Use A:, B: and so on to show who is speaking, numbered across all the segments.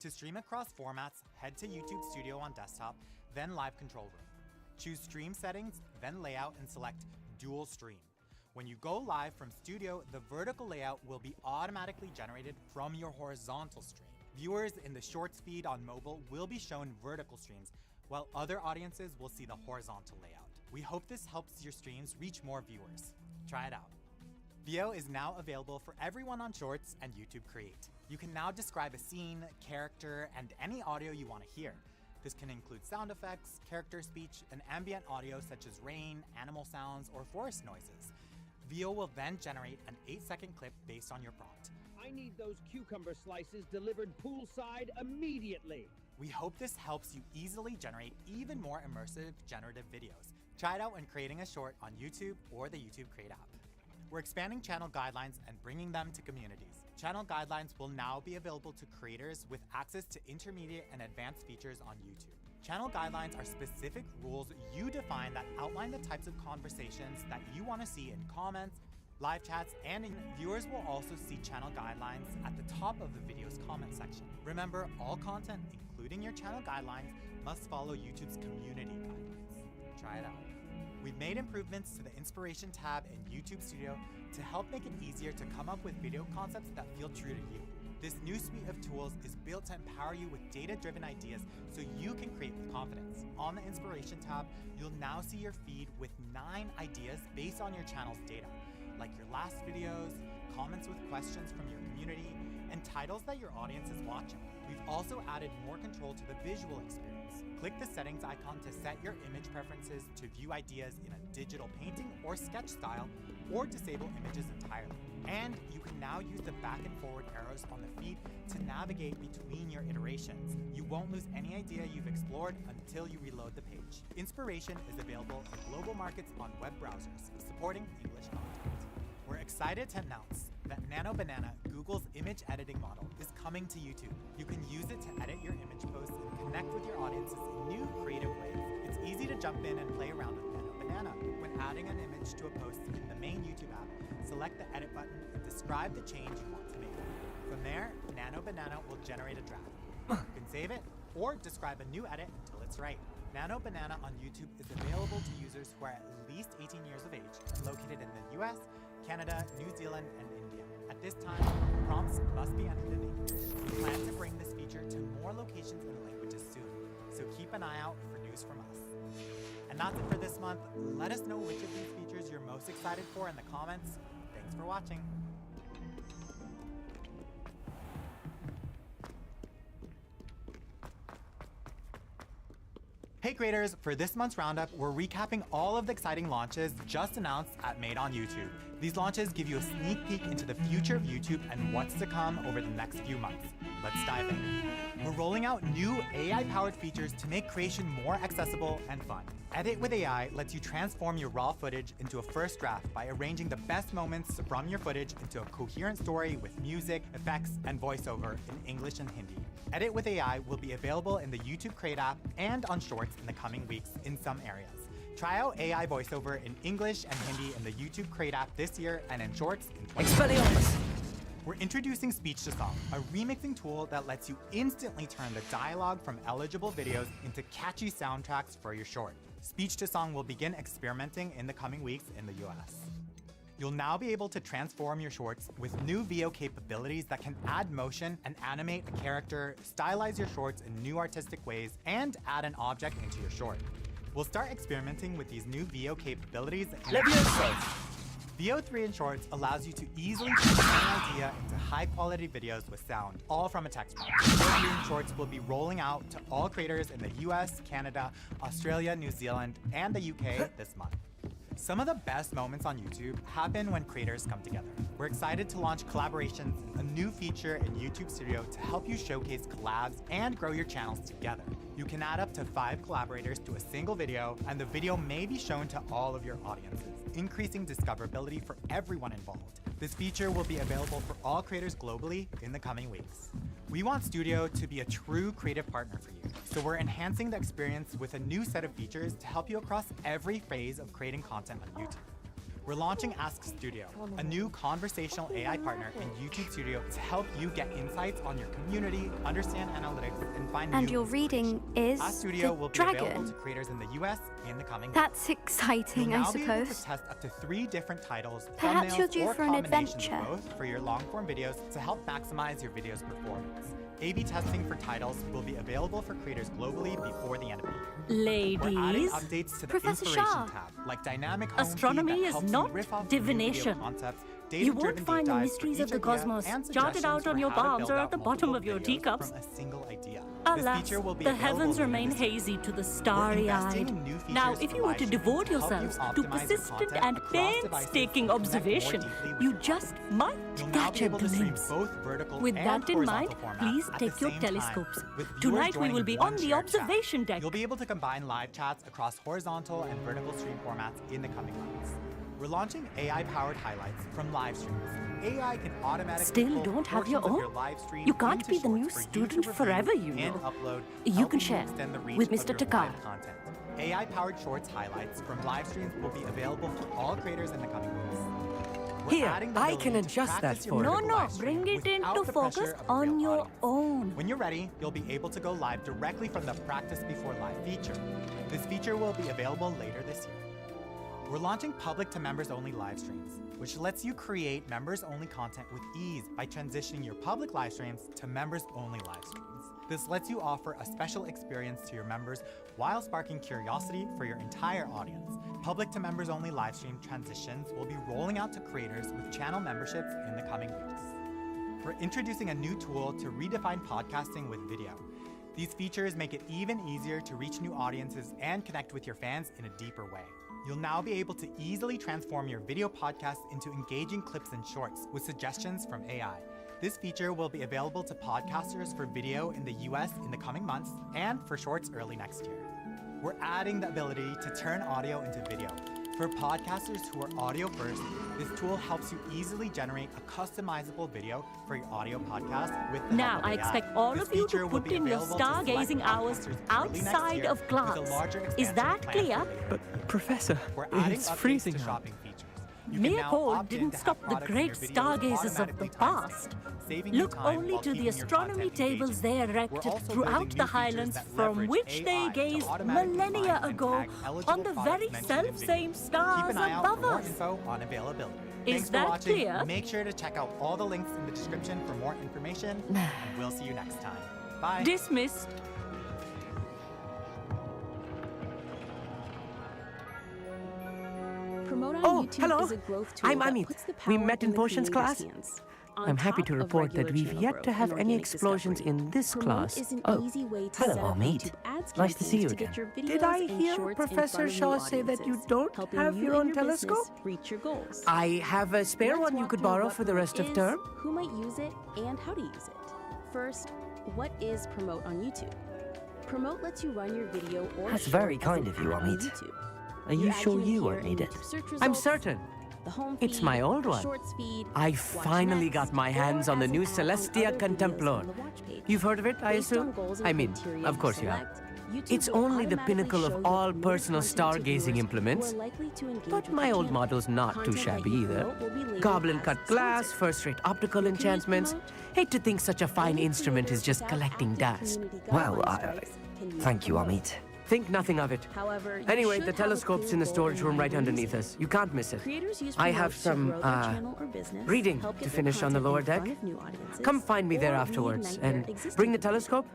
A: To stream across formats, head to YouTube Studio on desktop, then Live Control Room. Choose Stream Settings, then Layout, and select Dual Stream. When you go live from Studio, the vertical layout will be automatically generated from your horizontal stream. Viewers in the Shorts feed on mobile will be shown vertical streams, while other audiences will see the horizontal layout. We hope this helps your streams reach more viewers. Try it out. VO is now available for everyone on Shorts and YouTube Create. You can now describe a scene, character, and any audio you want to hear. This can include sound effects, character speech, and ambient audio such as rain, animal sounds, or forest noises. VO will then generate an 8-second clip based on your prompt.
B: I need those cucumber slices delivered poolside immediately.
A: We hope this helps you easily generate even more immersive generative videos. Try it out when creating a short on YouTube or the YouTube Create app. We're expanding channel guidelines and bringing them to communities. Channel guidelines will now be available to creators with access to intermediate and advanced features on YouTube. Channel guidelines are specific rules you define that outline the types of conversations that you want to see in comments, live chats, and viewers will also see channel guidelines at the top of the video's comment section. Remember, all content, including your channel guidelines, must follow YouTube's community guidelines. Try it out. We've made improvements to the Inspiration tab in YouTube Studio to help make it easier to come up with video concepts that feel true to you. This new suite of tools is built to empower you with data-driven ideas so you can create with confidence. On the Inspiration tab, you'll now see your feed with 9 ideas based on your channel's data, like your last videos, comments with questions from your community, and titles that your audience is watching. We've also added more control to the visual experience. Click the settings icon to set your image preferences to view ideas in a digital painting or sketch style, or disable images entirely. And you can now use the back and forward arrows on the feed to navigate between your iterations. You won't lose any idea you've explored until you reload the page. Inspiration is available in global markets on web browsers, supporting English content. We're excited to announce that Nano Banana, Google's image editing model, is coming to YouTube. You can use it to edit your image posts and connect with your audiences in new creative ways. It's easy to jump in and play around with Nano Banana. When adding an image to a post in the main YouTube app, select the edit button and describe the change you want to make. From there, Nano Banana will generate a draft. You can save it or describe a new edit until it's right. Nano Banana on YouTube is available to users who are at least 18 years of age and located in the US, Canada, New Zealand, and India. At this time, prompts must be entered in English. We plan to bring this feature to more locations and languages soon, so keep an eye out for news from us. And that's it for this month. Let us know which of these features you're most excited for in the comments. Thanks for watching. Hey creators, for this month's roundup, we're recapping all of the exciting launches just announced at Made on YouTube. These launches give you a sneak peek into the future of YouTube and what's to come over the next few months. Let's dive in. We're rolling out new AI-powered features to make creation more accessible and fun. Edit with AI lets you transform your raw footage into a first draft by arranging the best moments from your footage into a coherent story with music, effects, and voiceover in English and Hindi. Edit with AI will be available in the YouTube Create app and on Shorts in the coming weeks in some areas. Try out AI voiceover in English and Hindi in the YouTube Create app this year and in Shorts in 2020. We're introducing Speech to Song, a remixing tool that lets you instantly turn the dialogue from eligible videos into catchy soundtracks for your short. Speech to Song will begin experimenting in the coming weeks in the US. You'll now be able to transform your shorts with new VO capabilities that can add motion and animate a character, stylize your shorts in new artistic ways, and add an object into your short. We'll start experimenting with these new VO capabilities. VO3 in Shorts allows you to easily turn an idea into high-quality videos with sound, all from a text prompt. VO3 in Shorts will be rolling out to all creators in the US, Canada, Australia, New Zealand, and the UK this month. Some of the best moments on YouTube happen when creators come together. We're excited to launch Collaborations, a new feature in YouTube Studio to help you showcase collabs and grow your channels together. You can add up to 5 collaborators to a single video, and the video may be shown to all of your audiences, increasing discoverability for everyone involved. This feature will be available for all creators globally in the coming weeks. We want Studio to be a true creative partner for you, so we're enhancing the experience with a new set of features to help you across every phase of creating content on YouTube. We're launching Ask Studio, a new conversational AI partner in YouTube Studio to help you get insights on your community, understand analytics, and find
C: And
A: new
C: your reading is
A: Ask Studio will be available
C: dragon.
A: to creators in the US in the coming
C: That's
A: weeks.
C: exciting,
A: You'll
C: I
A: now be able to
C: suppose.
A: test up to 3 different titles,
C: Perhaps you're
A: thumbnails,
C: due
A: or
C: for an
A: combinations
C: adventure.
A: of both for your long-form videos to help maximize your video's performance. A/B testing for titles will be available for creators globally before the end of the year. We're adding
D: Ladies,
A: updates to the
C: Professor
A: inspiration
C: Shah.
A: tab, like dynamic home
D: Astronomy
A: feed that
D: is
A: helps you
D: not
A: riff off new video
D: divination.
A: concepts,
D: you won't
A: data-driven
D: find
A: deep
D: the
A: dives for
D: mysteries of
A: each
D: the
A: idea,
D: cosmos
A: and
D: jotted
A: suggestions
D: out on
A: for
D: your
A: how to
D: palms
A: build
D: or
A: out
D: at the bottom
A: multiple
D: of your
A: videos
D: teacups.
A: from a single idea.
D: Alas,
A: This feature will be
D: the
A: available
D: heavens
A: later
D: remain
A: this year.
D: hazy to the
A: We're investing
D: starry-eyed.
A: in new features
D: Now,
A: for
D: if you were
A: live
D: to
A: streaming
D: devote
A: help you
D: yourselves to
A: optimize your
D: persistent
A: content
D: and
A: across devices
D: painstaking
A: and connect more
D: observation,
A: deeply with
D: you
A: your
D: just
A: audience.
D: might
A: You'll now
D: catch
A: be
D: a
A: able to stream
D: glimpse.
A: both vertical
D: With
A: and
D: that in mind,
A: horizontal formats
D: please
A: at
D: take
A: the
D: your
A: same time,
D: telescopes.
A: with viewers
D: Tonight we
A: joining
D: will be
A: one
D: on the
A: shared chat.
D: observation deck.
A: You'll be able to combine live chats across horizontal and vertical stream formats in the coming months. We're launching AI-powered highlights from live streams. AI can automatically
D: Still
A: pull
D: don't have your
A: portions of
D: own?
A: live stream
D: You can't
A: into
D: be the new
A: shorts for you to
D: student
A: review
D: forever, you
A: and
D: know.
A: upload,
D: You
A: helping
D: can share
A: extend the reach
D: with
A: of
D: Mr.
A: your
D: Takar.
A: live content. AI-powered shorts highlights from live streams will be available for all creators in the coming weeks. We're
E: Here,
A: adding the
E: I
A: ability
E: can
A: to
E: adjust that
A: practice your
E: for you.
D: No,
A: vertical
D: no,
A: live stream
D: bring it
A: without
D: into
A: the
D: focus
A: pressure of a
D: on
A: real
D: your
A: audience.
D: own.
A: When you're ready, you'll be able to go live directly from the Practice Before Live feature. This feature will be available later this year. We're launching public to members only live streams, which lets you create members only content with ease by transitioning your public live streams to members only live streams. This lets you offer a special experience to your members while sparking curiosity for your entire audience. Public to members only live stream transitions will be rolling out to creators with channel memberships in the coming weeks. We're introducing a new tool to redefine podcasting with video. These features make it even easier to reach new audiences and connect with your fans in a deeper way. You'll now be able to easily transform your video podcasts into engaging clips and shorts with suggestions from AI. This feature will be available to podcasters for video in the US in the coming months and for shorts early next year. We're adding the ability to turn audio into video. For podcasters who are audio first, this tool helps you easily generate a customizable video for your audio podcast with the
D: Now,
A: help of
D: I
A: AI.
D: expect all
A: This
D: of you
A: feature
D: to
A: will
D: put
A: be
D: in your
A: available to select
D: stargazing hours
A: podcasters early next
D: outside
A: year
D: of
A: with a
D: class.
A: larger
D: Is
A: expansion
D: that
A: planned for
D: clear?
A: later.
E: But, Professor,
A: We're adding
E: it's
A: updates
E: freezing
A: to
E: out.
A: shopping features. You can
D: Mere
A: now
D: cold
A: opt in
D: didn't
A: to have
D: stop the
A: products in your
D: great
A: videos
D: stargazers of the
A: automatically
D: past.
A: timestamped, saving you
D: Look
A: time
D: only
A: while
D: to the
A: keeping your
D: astronomy
A: content
D: tables
A: engaging.
D: they
A: We're
D: erected
A: also
D: throughout
A: building
D: the
A: new
D: highlands
A: features that
D: from
A: leverage
D: which they
A: AI to
D: gazed
A: automatically
D: millennia
A: find and
D: ago
A: tag eligible
D: on the
A: products
D: very
A: mentioned in
D: self-same
A: videos.
D: stars
A: Keep an eye out
D: above
A: for more
D: us.
A: info on availability.
D: Is
A: Thanks for
D: that
A: watching.
D: clear?
A: Make sure to check out all the links in the description for more information, and we'll see you next time. Bye.
D: Dismissed.
F: Promote on
E: Oh,
F: YouTube
E: hello.
F: is a growth tool
E: I'm
F: that
E: Amit.
F: puts the
E: We
F: power
E: met in
F: the
E: potions
F: creator's
E: class.
F: hands. On
E: I'm happy
F: top
E: to
F: of
E: report that
F: regular
E: we've
F: channel
E: yet
F: growth
E: to have
F: and
E: any
F: organic
E: explosions
F: discovery,
E: in this
F: Promote
E: class.
F: is an
E: Oh,
F: easy way to
E: hello,
F: set up
E: Amit.
F: YouTube ads
E: Nice to see
F: campaigns
E: you
F: to
E: again.
F: get your
E: Did
F: videos
E: I
F: and
E: hear
F: shorts in
E: Professor
F: front of
E: Shaw
F: new
E: say that you
F: audiences,
E: don't
F: helping
E: have
F: you
E: your
F: and
E: own
F: your business
E: telescope?
F: reach your goals.
E: I have a spare
F: Let's
E: one you
F: walk
E: could
F: through
E: borrow
F: what
E: for the rest of
F: Promote
E: term.
F: is, who might use it, and how to use it. First, what is Promote on YouTube? Promote lets you run your video or
G: That's
F: short
G: very
F: as
G: kind
F: an
G: of you,
F: ad on
G: Amit.
F: YouTube.
G: Are you
F: Your ad
G: sure
F: can
G: you
F: appear
G: won't
F: in
G: need it?
F: YouTube search
E: I'm
F: results,
E: certain.
F: the home
E: It's
F: feed,
E: my old one.
F: Shorts feed,
E: I
F: Watch
E: finally
F: Next,
E: got my
F: or
E: hands on the
F: as an
E: new
F: ad on
E: Celestia
F: other videos
E: Contemplor.
F: on the watch page.
E: You've heard of it, I
F: Based on
E: assume?
F: goals and
E: I mean,
F: criteria
E: of course you have.
F: select, YouTube
E: It's
F: will
E: only the
F: automatically
E: pinnacle of
F: show your
E: all
F: promoted
E: personal
F: content to
E: stargazing
F: viewers
E: implements.
F: who are likely to engage
E: But
F: with
E: my
F: the
E: old
F: channel.
E: model's not too
F: Content that
E: shabby
F: you
E: either.
F: promote will be labeled
E: Goblin
F: as
E: cut glass,
F: sponsored.
E: first-rate optical
F: You can use
E: enchantments.
F: Promote.
E: Hate to think such a fine
F: Only
E: instrument is
F: creators
E: just
F: without
E: collecting
F: active
E: dust.
F: community
G: Well,
F: guideline
G: I-
F: strikes can use
G: Thank you,
F: Promote.
G: Amit.
E: Think nothing of it.
F: However, you
E: Anyway,
F: should
E: the
F: have a
E: telescope's
F: clear
E: in the
F: goal
E: storage
F: in
E: room
F: mind
E: right
F: when
E: underneath
F: using
E: us. You can't miss it.
F: Creators use
E: I
F: Promote
E: have
F: to
E: some,
F: grow their channel or business,
E: reading
F: help
E: to
F: get their
E: finish on the
F: content
E: lower
F: in
E: deck.
F: front of new audiences,
E: Come find me there
F: or
E: afterwards
F: reinvent their
E: and
F: existing
E: bring the
F: content.
E: telescope.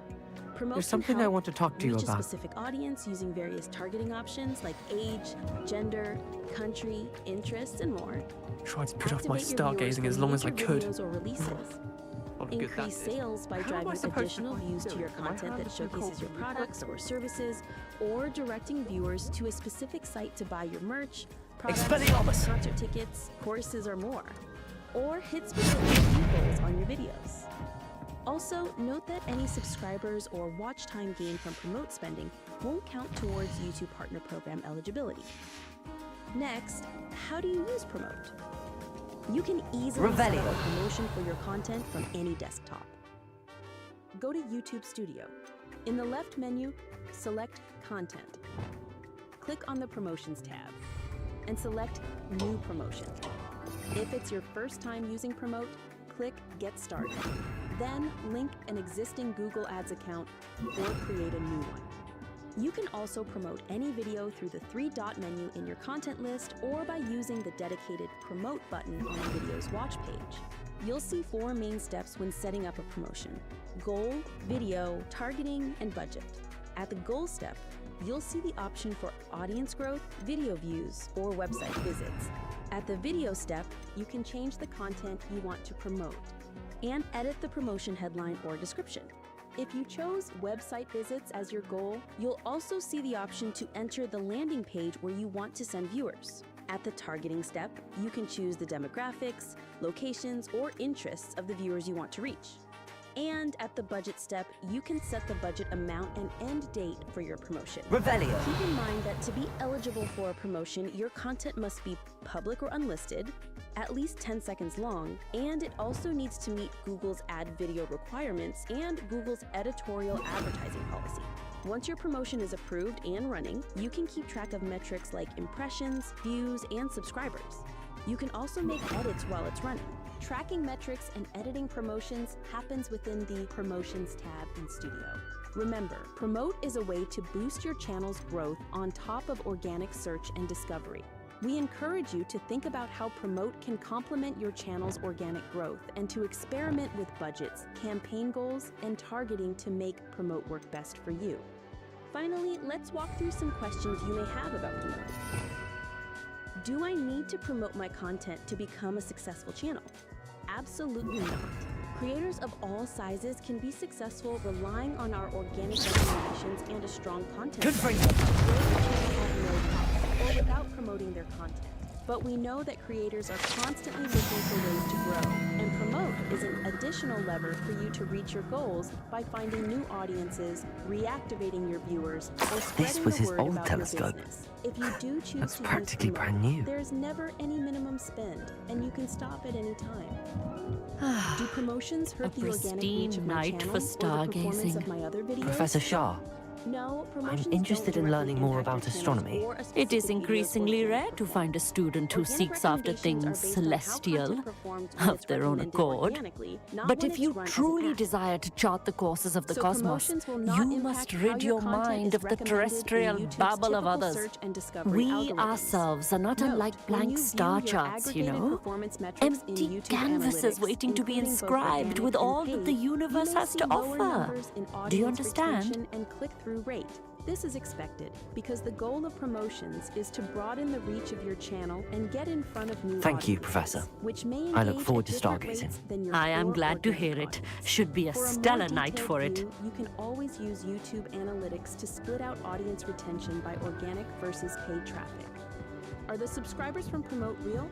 F: Promote
E: There's
F: can
E: something I
F: help
E: want to talk to you
F: reach a
E: about.
F: specific audience using various targeting options like age, gender, country, interests, and more.
H: Tried to put off my
F: Activate your viewers
H: stargazing
F: for
H: as long as I
F: major
H: could.
F: videos or releases.
H: What a good that
F: Increase
H: did.
F: sales by
H: How am I
F: driving
H: supposed to
F: additional
H: find
F: views to
H: Siri?
F: your
H: Do I
F: content
H: have
F: that
H: the
F: showcases your
H: code?
F: products or services, or directing viewers to a specific site to buy your merch, products,
G: Expelliarmus!
F: concert tickets, courses, or more. Or hit specific view goals on your videos. Also, note that any subscribers or watch time gained from Promote spending won't count towards YouTube Partner Program eligibility. Next, how do you use Promote? You can easily set up
G: Revelio.
F: a promotion for your content from any desktop. Go to YouTube Studio. In the left menu, select Content. Click on the Promotions tab. and select New Promotion. If it's your first time using Promote, click Get Started. Then link an existing Google Ads account or create a new one. You can also promote any video through the three-dot menu in your content list or by using the dedicated Promote button on the video's watch page. You'll see 4 main steps when setting up a promotion: goal, video, targeting, and budget. At the goal step, you'll see the option for audience growth, video views, or website visits. At the video step, you can change the content you want to promote and edit the promotion headline or description. If you chose website visits as your goal, you'll also see the option to enter the landing page where you want to send viewers. At the targeting step, you can choose the demographics, locations, or interests of the viewers you want to reach. And at the budget step, you can set the budget amount and end date for your promotion.
E: Revelio.
F: Keep in mind that to be eligible for a promotion, your content must be public or unlisted, at least 10 seconds long, and it also needs to meet Google's ad video requirements and Google's editorial advertising policy. Once your promotion is approved and running, you can keep track of metrics like impressions, views, and subscribers. You can also make edits while it's running. Tracking metrics and editing promotions happens within the Promotions tab in Studio. Remember, Promote is a way to boost your channel's growth on top of organic search and discovery. We encourage you to think about how Promote can complement your channel's organic growth and to experiment with budgets, campaign goals, and targeting to make Promote work best for you. Finally, let's walk through some questions you may have about Promote. Do I need to promote my content to become a successful channel? Absolutely not. Creators of all sizes can be successful relying on our organic recommendations and a strong content.
E: Good for you.
F: At no cost or without promoting their content. But we know that creators are constantly looking for ways to grow, and Promote is an additional lever for you to reach your goals by finding new audiences, reactivating your viewers, or spreading the word about your business. If you do choose
E: That's
F: to
E: practically
F: use Promote,
E: brand new.
F: there's never any minimum spend, and you can stop at any time. Do promotions hurt the organic reach of my channel or the performance of my other videos?
E: Professor Shah,
F: No, promotions
E: I'm interested
F: don't
E: in learning
F: directly
E: more
F: impact
E: about
F: your channels
E: astronomy.
F: or a
C: It is
F: specific video's
C: increasingly
F: fortune.
C: rare to find a student who
F: Organic
C: seeks after
F: recommendations
C: things
F: are based on how
C: celestial
F: content performed when
C: of
F: it's
C: their own
F: recommended
C: accord.
F: organically, not
C: But
F: when
C: if
F: it's
C: you
F: run as an
C: truly
F: ad.
C: desire to chart the courses of the
F: So
C: cosmos,
F: promotions will not
C: you
F: impact
C: must
F: how
C: rid your
F: content
C: mind
F: is
C: of the
F: recommended in
C: terrestrial
F: YouTube's
C: babble of
F: typical
C: others.
F: search and discovery
C: We
F: algorithms.
C: ourselves are not
F: Note,
C: unlike
F: when
C: blank
F: you
C: star
F: view your
C: charts, you
F: aggregated
C: know.
F: performance metrics in
C: Empty
F: YouTube
C: canvases
F: analytics,
C: waiting to be
F: including both
C: inscribed
F: organic
C: with
F: and
C: all that the
F: paid,
C: universe
F: you may
C: has
F: see
C: to
F: lower
C: offer.
F: numbers in
C: Do you
F: audience
C: understand?
F: retention and click-through rate. This is expected because the goal of promotions is to broaden the reach of your channel and get in front of new
E: Thank you,
F: audiences,
E: Professor.
F: which may
E: I look
F: engage
E: forward
F: at
E: to
F: different
E: stargazing.
F: rates than your
C: I am
F: core
C: glad to
F: organic
C: hear it.
F: audience.
C: Should be a
F: For a more
C: stellar night
F: detailed
C: for it.
F: view, you can always use YouTube Analytics to split out audience retention by organic versus paid traffic. Are the subscribers from Promote real?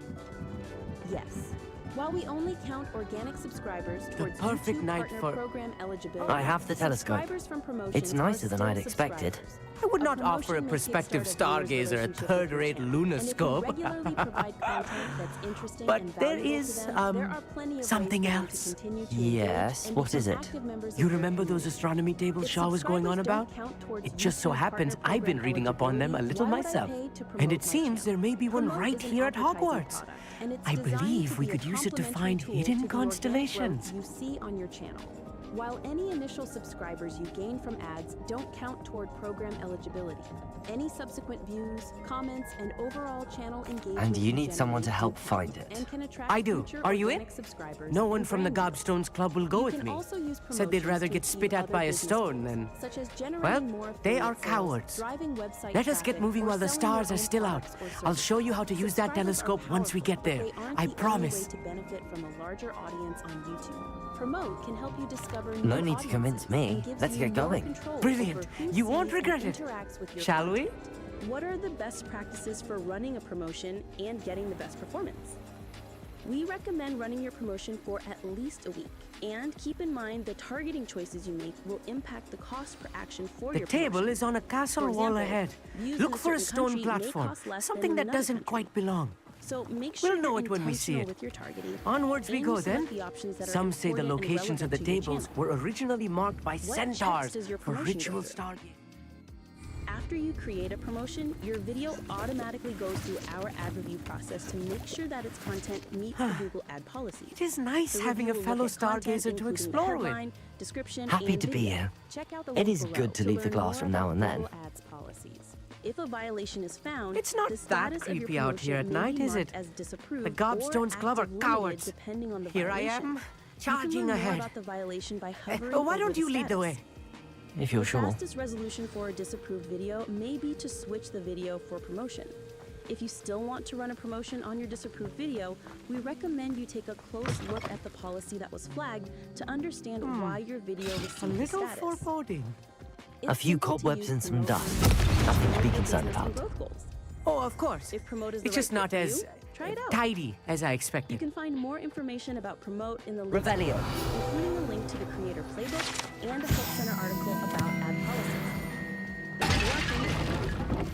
F: Yes. While we only count organic subscribers towards
E: perfect
F: YouTube
E: night
F: partner
E: for-
F: program eligibility,
E: I have the telescope.
F: subscribers from promotions
E: It's nicer
F: are
E: than
F: still
E: I'd expected.
F: subscribers.
D: I would
F: A
D: not offer a
F: promotion may
D: prospective
F: kickstart a viewer's
D: stargazer a
F: relationship with your
D: third-rate
F: channel.
D: lunoscope.
F: And if you regularly provide content that's interesting
D: But
F: and
D: there
F: valuable to
D: is,
F: them, there are plenty of
D: something
F: ways for them
D: else.
F: to continue to
E: Yes,
F: engage and
E: what
F: become
E: is it?
F: active members of
E: You
F: your
E: remember those
F: community.
E: astronomy tables
F: If
E: Shah was going on
F: subscribers
E: about?
F: don't count towards
E: It just so
F: YouTube
E: happens
F: partner
E: I've been
F: program
E: reading up on them a
F: eligibility,
E: little
F: why would I
E: myself.
F: pay to
E: And
F: promote
E: it
F: my
E: seems
F: channel?
E: there may be one
F: Promote
E: right
F: is an
E: here at
F: advertising
E: Hogwarts.
F: product, and it's
E: I
F: designed
E: believe
F: to
E: we
F: be a
E: could use it to
F: complementary
E: find
F: tool
E: hidden
F: to the organic
E: constellations.
F: growth you see on your channel. While any initial subscribers you gain from ads don't count toward program eligibility, any subsequent views, comments, and overall channel engagement
E: And you need someone to
F: generate
E: help
F: do
E: find
F: count
E: it.
F: and can attract
D: I do.
F: future
D: Are you in?
F: organic subscribers
E: No one
F: and
E: from the
F: brand new.
E: Gobstones Club will go
F: You
E: with
F: can
E: me.
F: also use
E: Said they'd
F: promotions
E: rather
F: to
E: get
F: achieve
E: spit at
F: other
E: by a
F: business
E: stone
F: goals,
E: than...
F: such as
E: Well,
F: generating more
E: they are
F: affiliate sales,
E: cowards.
F: driving website
E: Let us get
F: traffic,
E: moving
F: or
E: while the
F: selling
E: stars
F: your
E: are
F: own
E: still out.
F: products or
E: I'll show you how to use that
F: Subscribers are
E: telescope once we
F: powerful,
E: get
F: but
E: there.
F: they aren't
E: I
F: the only
E: promise.
F: way to benefit from a larger audience on YouTube. Promote can help you discover new
E: No need to convince
F: audiences
E: me.
F: and gives
E: Let's
F: you
E: get
F: more
E: going.
F: control
E: Brilliant.
F: over who
E: You won't
F: sees and
E: regret it.
F: interacts with your
E: Shall we?
F: content. What are the best practices for running a promotion and getting the best performance? We recommend running your promotion for at least a week. And keep in mind the targeting choices you make will impact the cost per action for
E: The
F: your
E: table
F: promotion.
E: is on a castle
F: For
E: wall
F: example,
E: ahead.
F: views
E: Look
F: in a
E: for a
F: certain
E: stone
F: country may
E: platform.
F: cost less
E: Something
F: than
E: that
F: in another
E: doesn't
F: country.
E: quite belong.
F: So make sure
E: We'll know
F: you're
E: it when we see
F: intentional
E: it.
F: with your targeting.
E: Onwards we
F: and
E: go
F: you select
E: then.
F: the options that are
E: Some say the
F: important and
E: locations of the
F: relevant to your
E: tables
F: channel.
E: were originally marked by
F: What checks
E: centaurs
F: does your
E: for
F: promotion go
E: ritual
F: through?
E: stargazing.
F: After After you create a promotion, your video automatically goes through our ad review process to make sure that its content meets the Google ad policy.
E: It is nice
F: The
E: having a
F: review will
E: fellow
F: look at content,
E: stargazer to
F: including
E: explore with.
F: headline, description,
E: Happy
F: and
E: to be
F: video.
E: here.
F: Check out the
E: It
F: link
E: is
F: below
E: good to leave the
F: learn more
E: classroom now and
F: about
E: then.
F: Google Ads policies. If a violation is found,
E: It's not
F: the
E: that
F: status of your
E: creepy out here at
F: promotion may
E: night,
F: be
E: is
F: marked
E: it?
F: as disapproved
E: The Gobstones
F: or
E: Club are
F: active limited,
E: cowards.
F: depending on the
E: Here I
F: violation.
E: am, charging
F: you can learn more
E: ahead.
F: about the violation by hovering
E: Why
F: over
E: don't you lead the
F: status.
E: way? If you're
F: The
E: sure.
F: fastest resolution for a disapproved video may be to switch the video for promotion. If you still want to run a promotion on your disapproved video, we recommend you take a close look at the policy that was flagged to understand why your video
E: A
F: received the
E: little
F: status.
E: foreboding.
F: It's
E: A few
F: simple to
E: cobwebs
F: use
E: and some
F: promote
E: dust. Nothing to be
F: your
E: concerned
F: business and
E: about.
F: growth goals.
E: Oh, of course.
F: If promote is the
E: It's just
F: right
E: not
F: fit for
E: as
F: you, try it out.
E: tidy as I
F: You
E: expected.
F: can find more information about promote in the link
E: Revelio.
F: below, including a link to the creator playbook and a Help Center article about ad policies. Thanks for watching.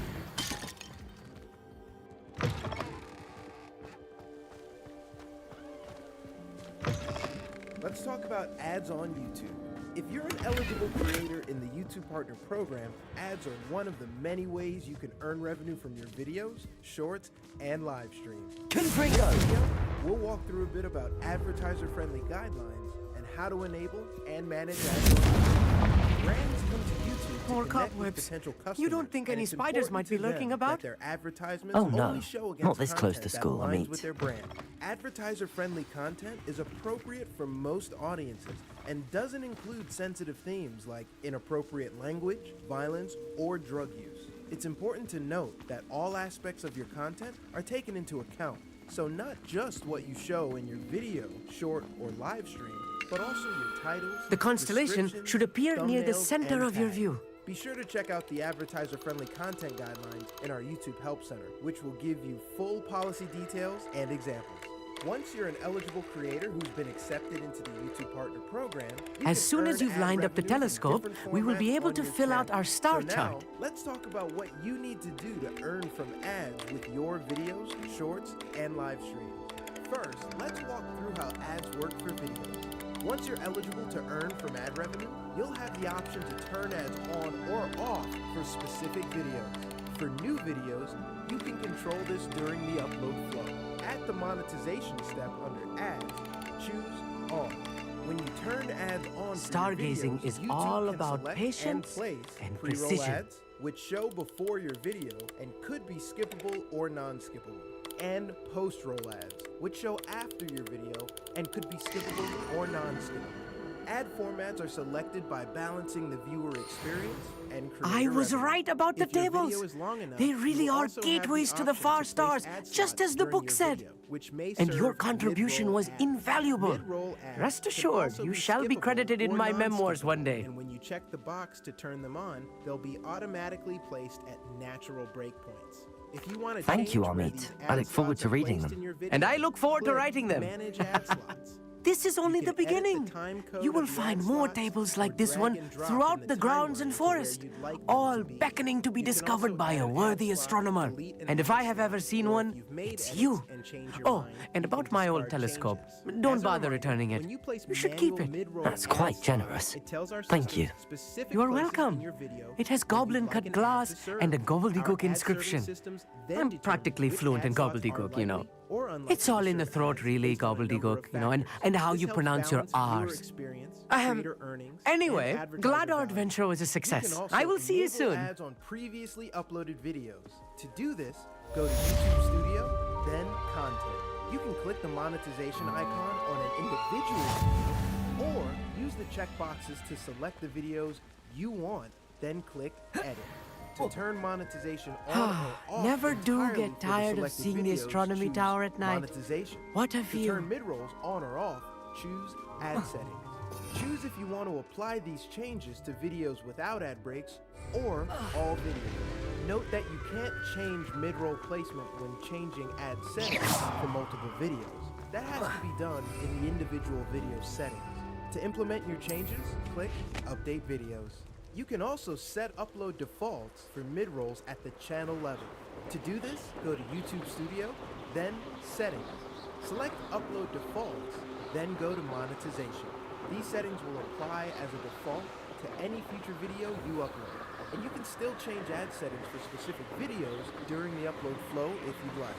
D: Let's talk about ads on YouTube. If you're an eligible creator in the YouTube Partner Program, ads are one of the many ways you can earn revenue from your videos, shorts, and live streams.
E: Confringo.
D: We'll walk through a bit about advertiser-friendly guidelines and how to enable and manage ads. Brands come to YouTube
E: More
D: to connect with
E: cobwebs.
D: potential
E: You
D: customers,
E: don't think
D: and
E: any
D: it's
E: spiders
D: important
E: might be
D: to them
E: lurking
D: that
E: about?
D: their advertisements
E: Oh, no.
D: only show against
E: Not this close
D: content
E: to
D: that
E: school, I
D: aligns
E: mean.
D: with their brand. Advertiser-friendly content is appropriate for most audiences and doesn't include sensitive themes like inappropriate language, violence, or drug use. It's important to note that all aspects of your content are taken into account, so not just what you show in your video, short, or live stream, but also your titles,
E: The constellation
D: descriptions,
E: should appear near the
D: thumbnails,
E: center
D: and
E: of your
D: tags.
E: view.
D: Be sure to check out the advertiser-friendly content guidelines in our YouTube Help Center, which will give you full policy details and examples. Once you're an eligible creator who's been accepted into the YouTube Partner Program, you
E: As
D: can
E: soon as
D: earn
E: you've
D: ad
E: lined up the
D: revenue from
E: telescope,
D: different
E: we will be
D: formats
E: able
D: on
E: to
D: your
E: fill out
D: channel.
E: our star
D: So now,
E: chart.
D: let's talk about what you need to do to earn from ads with your videos, shorts, and live streams. First, let's walk through how ads work for videos. Once you're eligible to earn from ad revenue, you'll have the option to turn ads on or off for specific videos. For new videos, you can control this during the upload flow. At the monetization step under ads, choose on. When you turn ads on for your
E: Stargazing
D: videos,
E: is
D: YouTube
E: all
D: can
E: about
D: select
E: patience
D: and place
E: and
D: pre-roll
E: precision.
D: ads, which show before your video and could be skippable or non-skippable, and post-roll ads, which show after your video and could be skippable or non-skippable. Ad formats are selected by balancing the viewer experience and
E: I
D: creator
E: was
D: revenue.
E: right about the
D: If your video
E: tables.
D: is long enough,
E: They really
D: you'll
E: are
D: also have
E: gateways to the
D: option
E: far
D: place
E: stars,
D: ad
E: just
D: slots
E: as the
D: during
E: book
D: your
E: said.
D: video, which may
E: And your
D: serve
E: contribution
D: mid-roll
E: was
D: ads.
E: invaluable.
D: Mid-roll ads
E: Rest
D: can
E: assured,
D: also
E: you
D: be
E: shall be
D: skippable
E: credited in
D: or
E: my memoirs
D: non-skippable.
E: one day.
D: And when you check the box to turn them on, they'll be automatically placed at natural breakpoints. If you want to
E: Thank you,
D: change where
E: Amit.
D: these
E: I
D: ad
E: look forward
D: slots
E: to
D: are
E: reading
D: placed
E: them.
D: in your
E: And I
D: video,
E: look forward to
D: click
E: writing them.
D: Manage ad slots.
E: This is only
D: You
E: the
D: can edit
E: beginning.
D: time code
E: You will
D: of the
E: find
D: ad
E: more
D: slots
E: tables
D: or
E: like this
D: drag
E: one
D: and drop
E: throughout
D: in
E: the grounds
D: timeline
E: and
D: to where
E: forest,
D: you'd like them
E: all
D: to be.
E: beckoning to be
D: You can
E: discovered
D: also
E: by
D: add
E: a
D: an ad
E: worthy
D: slot,
E: astronomer.
D: delete an
E: And if
D: ad
E: I have
D: slot,
E: ever seen
D: or if
E: one,
D: you've made
E: it's
D: edits
E: you.
D: and changed your
E: Oh,
D: mind,
E: and
D: you
E: about
D: can
E: my old
D: discard
E: telescope.
D: changes.
E: Don't
D: As a
E: bother
D: reminder,
E: returning it.
D: when you place
E: You should keep
D: manual
E: it.
D: mid-roll
E: That's
D: ad
E: quite
D: slots,
E: generous.
D: it tells our
E: Thank
D: system
E: you.
D: specific
E: You are
D: places
E: welcome.
D: in your video
E: It has
D: where you'd
E: goblin
D: like
E: cut
D: an ad
E: glass
D: to serve.
E: and a
D: Our
E: gobbledygook
D: ad
E: inscription.
D: serving systems then
E: I'm
D: determine
E: practically
D: which
E: fluent in
D: ad slots are
E: gobbledygook, you know.
D: likely or unlikely
E: It's all
D: to
E: in the
D: serve
E: throat,
D: ads
E: really,
D: based on a number of
E: gobbledygook, you know, and
D: factors.
E: how
D: This
E: you
D: helps
E: pronounce your
D: balance viewer
E: R's.
D: experience,
E: Ahem.
D: creator earnings,
E: Anyway,
D: and advertiser
E: glad our
D: value.
E: adventure was a
D: You can
E: success.
D: also
E: I will see you
D: enable
E: soon.
D: ads on previously uploaded videos. To do this, go to YouTube Studio, then Content. You can click the monetization icon on an individual video, or use the checkboxes to select the videos you want, then click Edit. To turn monetization on or off
E: Never do
D: entirely
E: get
D: for the
E: tired of
D: selected
E: seeing the
D: videos,
E: astronomy
D: choose
E: tower at night.
D: Monetization.
E: What a
D: To
E: view.
D: turn mid-rolls on or off, choose Ad Settings. Choose if you want to apply these changes to videos without ad breaks or all videos. Note that you can't change mid-roll placement when changing ad settings for multiple videos. That has to be done in the individual video settings. To implement your changes, click Update Videos. You can also set upload defaults for mid-rolls at the channel level. To do this, go to YouTube Studio, then Settings. Select Upload Defaults, then go to Monetization. These settings will apply as a default to any future video you upload. And you can still change ad settings for specific videos during the upload flow if you'd like.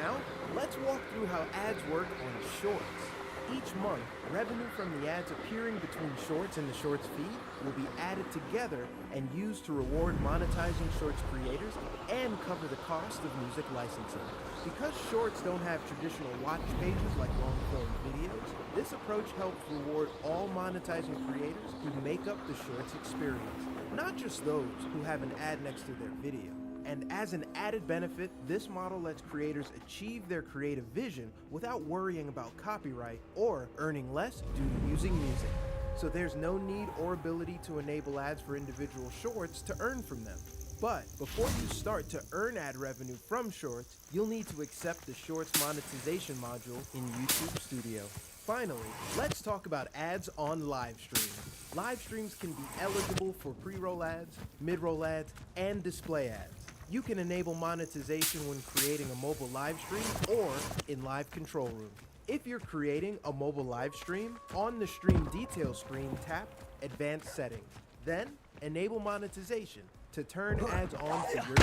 D: Now, let's walk through how ads work on Shorts. Each month, revenue from the ads appearing between Shorts and the Shorts feed will be added together and used to reward monetizing Shorts creators and cover the cost of music licensing. Because Shorts don't have traditional watch pages like long-form videos, this approach helps reward all monetizing creators who make up the Shorts experience, not just those who have an ad next to their video. And as an added benefit, this model lets creators achieve their creative vision without worrying about copyright or earning less due to using music. So there's no need or ability to enable ads for individual Shorts to earn from them. But before you start to earn ad revenue from Shorts, you'll need to accept the Shorts monetization module in YouTube Studio. Finally, let's talk about ads on live streams. Live streams can be eligible for pre-roll ads, mid-roll ads, and display ads. You can enable monetization when creating a mobile live stream or in Live Control Room. If you're creating a mobile live stream, on the Stream Details screen, tap Advanced Settings. Then, enable monetization to turn ads on for your stream.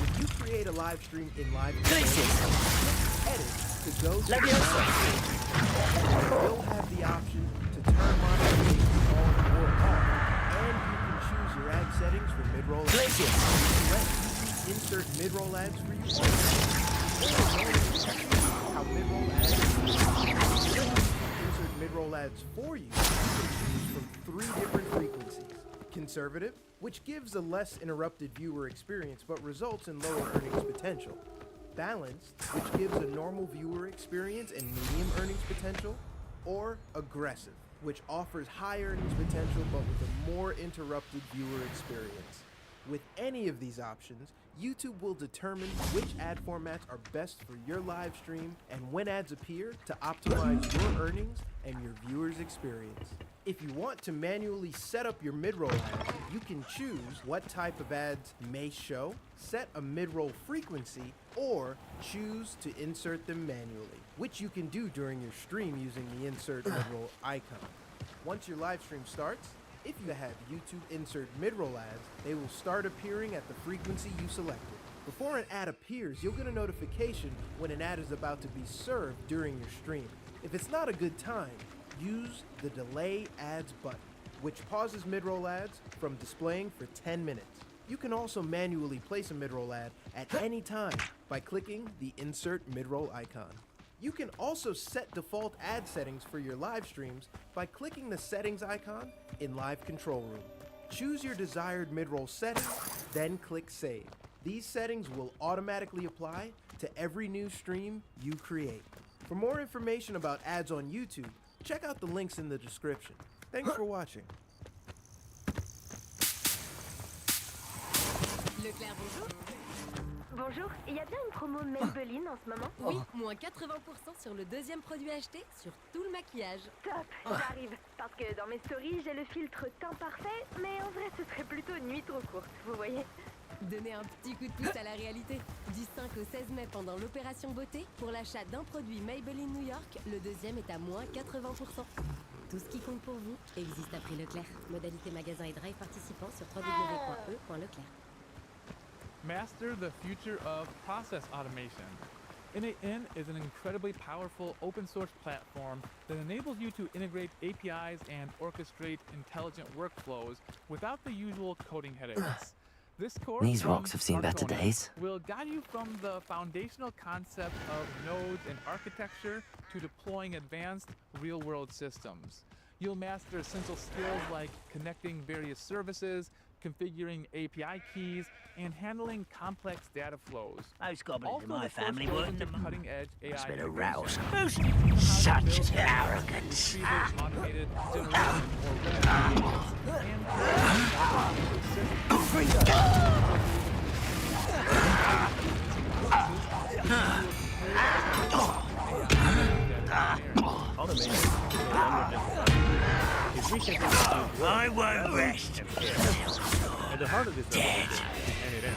D: If you create a live stream in Live Control Room, click Edit to go to the live stream. You'll have the option to turn monetization on or off, and you can choose your ad settings for mid-roll ads. Insert mid-roll ads for you. How mid-roll ads insert mid-roll ads for you. You can choose from 3 different frequencies. Conservative, which gives a less interrupted viewer experience but results in lower earnings potential. Balanced, which gives a normal viewer experience and medium earnings potential. Or aggressive, which offers high earnings potential but with a more interrupted viewer experience. With any of these options, YouTube will determine which ad formats are best for your live stream and when ads appear to optimize your earnings and your viewers' experience. If you want to manually set up your mid-roll ads, you can choose what type of ads may show, set a mid-roll frequency, or choose to insert them manually, which you can do during your stream using the Insert Mid-Roll icon. Once your live stream starts, if you have YouTube Insert Mid-Roll ads, they will start appearing at the frequency you selected. Before an ad appears, you'll get a notification when an ad is about to be served during your stream. If it's not a good time, use the Delay Ads button, which pauses mid-roll ads from displaying for 10 minutes. You can also manually place a mid-roll ad at any time by clicking the Insert Mid-Roll icon. You can also set default ad settings for your live streams by clicking the Settings icon in Live Control Room. Choose your desired mid-roll setting, then click Save. These settings will automatically apply to every new stream you create. For more information about ads on YouTube, check out the links in the description. Thanks for watching.
G: Leclerc, bonjour.
I: Bonjour, il y a bien une promo Maybelline en ce moment?
G: Oui, moins 80% sur le deuxième produit acheté sur tout le maquillage.
I: Top, j'arrive. Parce que dans mes stories, j'ai le filtre teint parfait, mais en vrai, ce serait plutôt une nuit trop courte, vous voyez?
G: Donnez un petit coup de pouce à la réalité. Du 5 au 16 mai pendant l'opération beauté, pour l'achat d'un produit Maybelline New York, le deuxième est à moins 80%. Tout ce qui compte pour vous existe à prix Leclerc. Modalité magasin et drive participant sur www.e.leclerc.
H: Master the future of process automation. Innate-In is an incredibly powerful open source platform that enables you to integrate APIs and orchestrate intelligent workflows without the usual coding headaches. This course
E: These rocks have seen better days.
H: Will guide you from the foundational concept of nodes and architecture to deploying advanced real-world systems. You'll master essential skills like connecting various services, configuring API keys, and handling complex data flows.
J: Most goblins in my family weren't the
H: cutting-edge AI.
J: It's been a rouse.
H: Teaching you how to
J: Such
H: build
J: arrogance.
H: retrievers, automated generation, or
J: I won't rest.
K: At the heart of this revolution is Innate-In,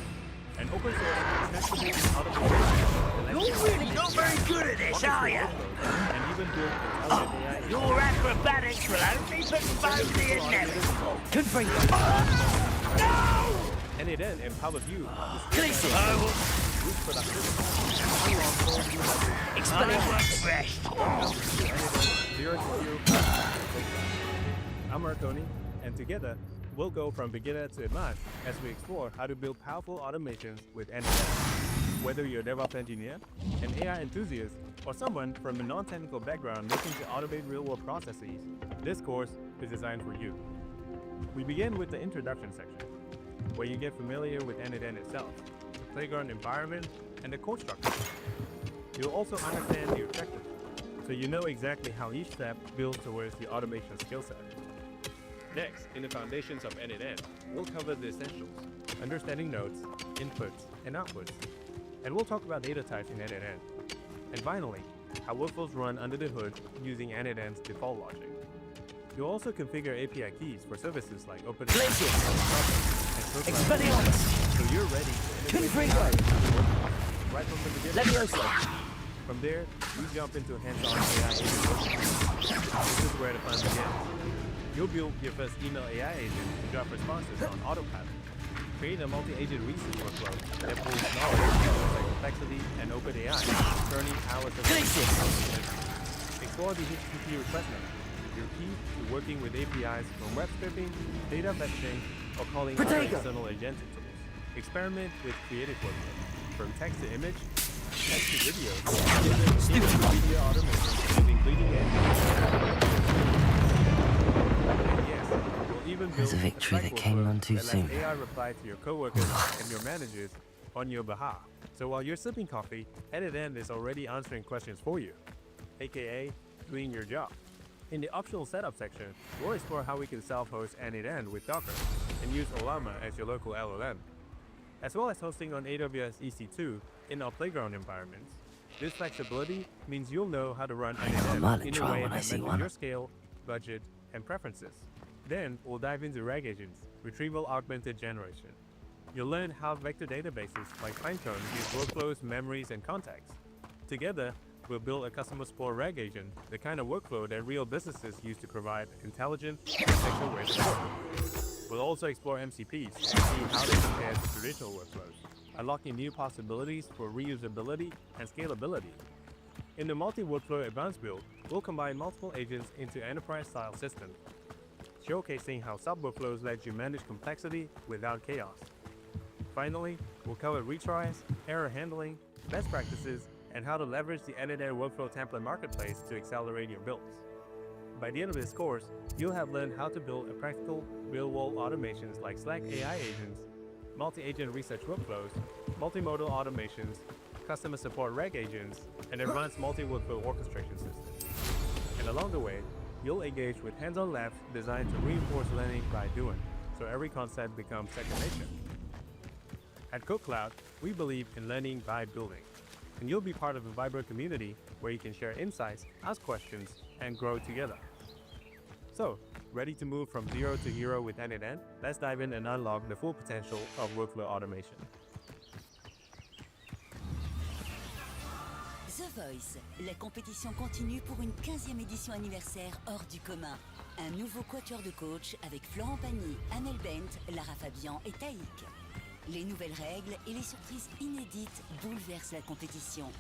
K: an open source accessible automation.
J: You're really not very good at this, are you?
K: And even build intelligent AI.
J: Your acrobatics will only postpone the inevitable.
E: Confirm.
K: N8N empowers you
J: Please,
K: boost productivity, unlock whole new levels.
J: explain what's rest.
K: Zero to hero. I'm Marconi, and together we'll go from beginner to advanced as we explore how to build powerful automations with N8N. Whether you're a DevOps engineer, an AI enthusiast, or someone from a non-technical background looking to automate real-world processes, this course is designed for you. We begin with the introduction section, where you get familiar with N8N itself, the playground environment, and the code structure. You'll also understand the objective, so you know exactly how each step builds towards the automation skill set. Next, in the foundations of N8N, we'll cover the essentials, understanding nodes, inputs, and outputs. And we'll talk about data types in N8N. And finally, how workflows run under the hood using N8N's default logic. You'll also configure API keys for services like OpenAI, so you're ready to integrate right from the beginning. From there, we jump into hands-on AI agent workflows. This is where the fun begins. You'll build your first email AI agent to drop responses on autopilot. Create a multi-agent research workflow that pulls knowledge like complexity and OpenAI, turning hours of explore the HTTP request method, your key to working with APIs from web scraping, data fetching, or calling other external agentic tools. Experiment with creative workflows, from text to image, text to video, video automation using bleeding edge.
J: There's a victory that came on too soon.
K: AI reply to your coworkers and your managers on your behalf. So while you're sipping coffee, N8N is already answering questions for you, aka doing your job. In the optional setup section, we'll explore how we can self-host N8N with Docker and use Ollama as your local LLM, as well as hosting on AWS EC2 in our playground environments. This flexibility means you'll know how to run N8N in a way that matches your scale, budget, and preferences. Then, we'll dive into RAG agents, retrieval augmented generation. You'll learn how vector databases like Pinecone use workflows, memories, and contexts. Together, we'll build a customer-support RAG agent, the kind of workflow that real businesses use to provide intelligent, contextual ways to work. We'll also explore MCPs and see how they compare to traditional workflows, unlocking new possibilities for reusability and scalability. In the multi-workflow advanced build, we'll combine multiple agents into enterprise-style systems, showcasing how sub-workflows let you manage complexity without chaos. Finally, we'll cover retries, error handling, best practices, and how to leverage the N8N workflow template marketplace to accelerate your builds. By the end of this course, you'll have learned how to build a practical, real-world automations like Slack AI agents, multi-agent research workflows, multimodal automations, customer support RAG agents, and advanced multi-workflow orchestration systems. And along the way, you'll engage with hands-on labs designed to reinforce learning by doing, so every concept becomes second nature. At CodeCloud, we believe in learning by building, and you'll be part of a vibrant community where you can share insights, ask questions, and grow together. So, ready to move from zero to hero with N8N? Let's dive in and unlock the full potential of workflow automation.
L: The Voice, la compétition continue pour une 15e édition anniversaire hors du commun. Un nouveau quatuor de coach avec Florent Pagny, Amel Bent, Lara Fabian et Taïk. Les nouvelles règles et les surprises inédites bouleversent la compétition.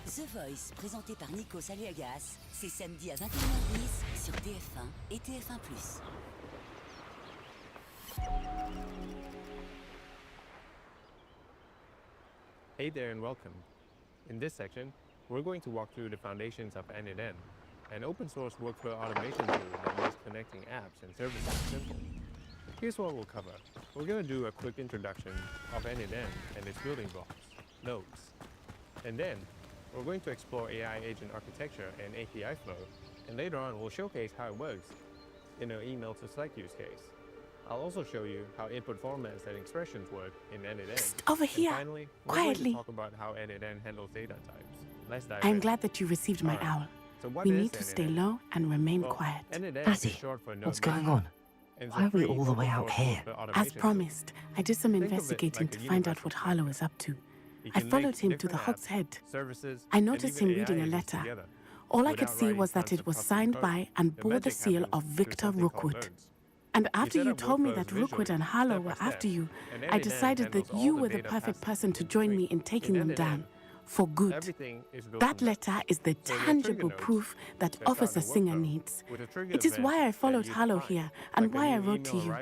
L: The Voice, présenté par Nico Saliagas, c'est samedi à 21h10 sur TF1 et TF1+.
K: Hey there and welcome. In this section, we're going to walk through the foundations of N8N, an open source workflow automation tool that makes connecting apps and services simple. Here's what we'll cover. We're going to do a quick introduction of N8N and its building blocks, nodes. And then, we're going to explore AI agent architecture and API flow, and later on we'll showcase how it works in an email to Slack use case. I'll also show you how input formats and expressions work in N8N.
M: Psst, over here,
K: and finally, we're
M: quietly.
K: going to talk about how N8N handles data types. Let's dive
M: I'm
K: in.
M: glad that you received my owl.
K: So what
M: We
K: is
M: need to stay
K: N8N?
M: low and remain
K: Well,
M: quiet.
K: N8N
J: Azzy,
K: is short for node
J: what's going
K: management.
J: on?
M: Why are we all the way out here?
N: As promised, I did some investigating to find out what Harlow is up to. I followed him to the Hog's Head. I noticed him reading a letter. All I could see was that it was signed by and bore the seal of Victor Rookwood. And after you told me that Rookwood and Harlow were after you, I decided that you were the perfect person to join me in taking them down. For good. That letter is the tangible proof that Officer Singer needs. It is why I followed Harlow here and why I wrote to you.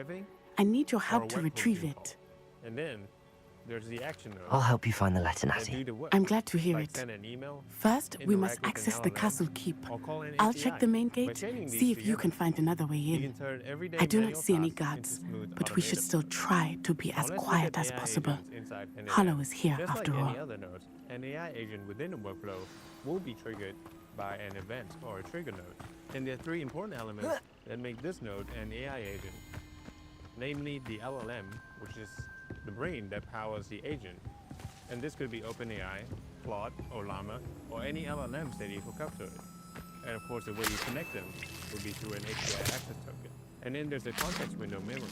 N: I need your help to retrieve it.
K: And then there's the action node.
M: I'll help you find the letter, Natty.
N: I'm glad to hear it. First, we must access the castle keep. I'll check the main gate, see if you can find another way in. I do not see any guards, but we should still try to be as quiet as possible. Harlow is here after all.
K: An AI agent within a workflow will be triggered by an event or a trigger node. And there are three important elements that make this node an AI agent. Namely, the LLM, which is the brain that powers the agent. And this could be OpenAI, Claude, or Llama, or any LLMs that you hook up to it. And of course, the way you connect them would be through an API access token. And then there's the context window memory,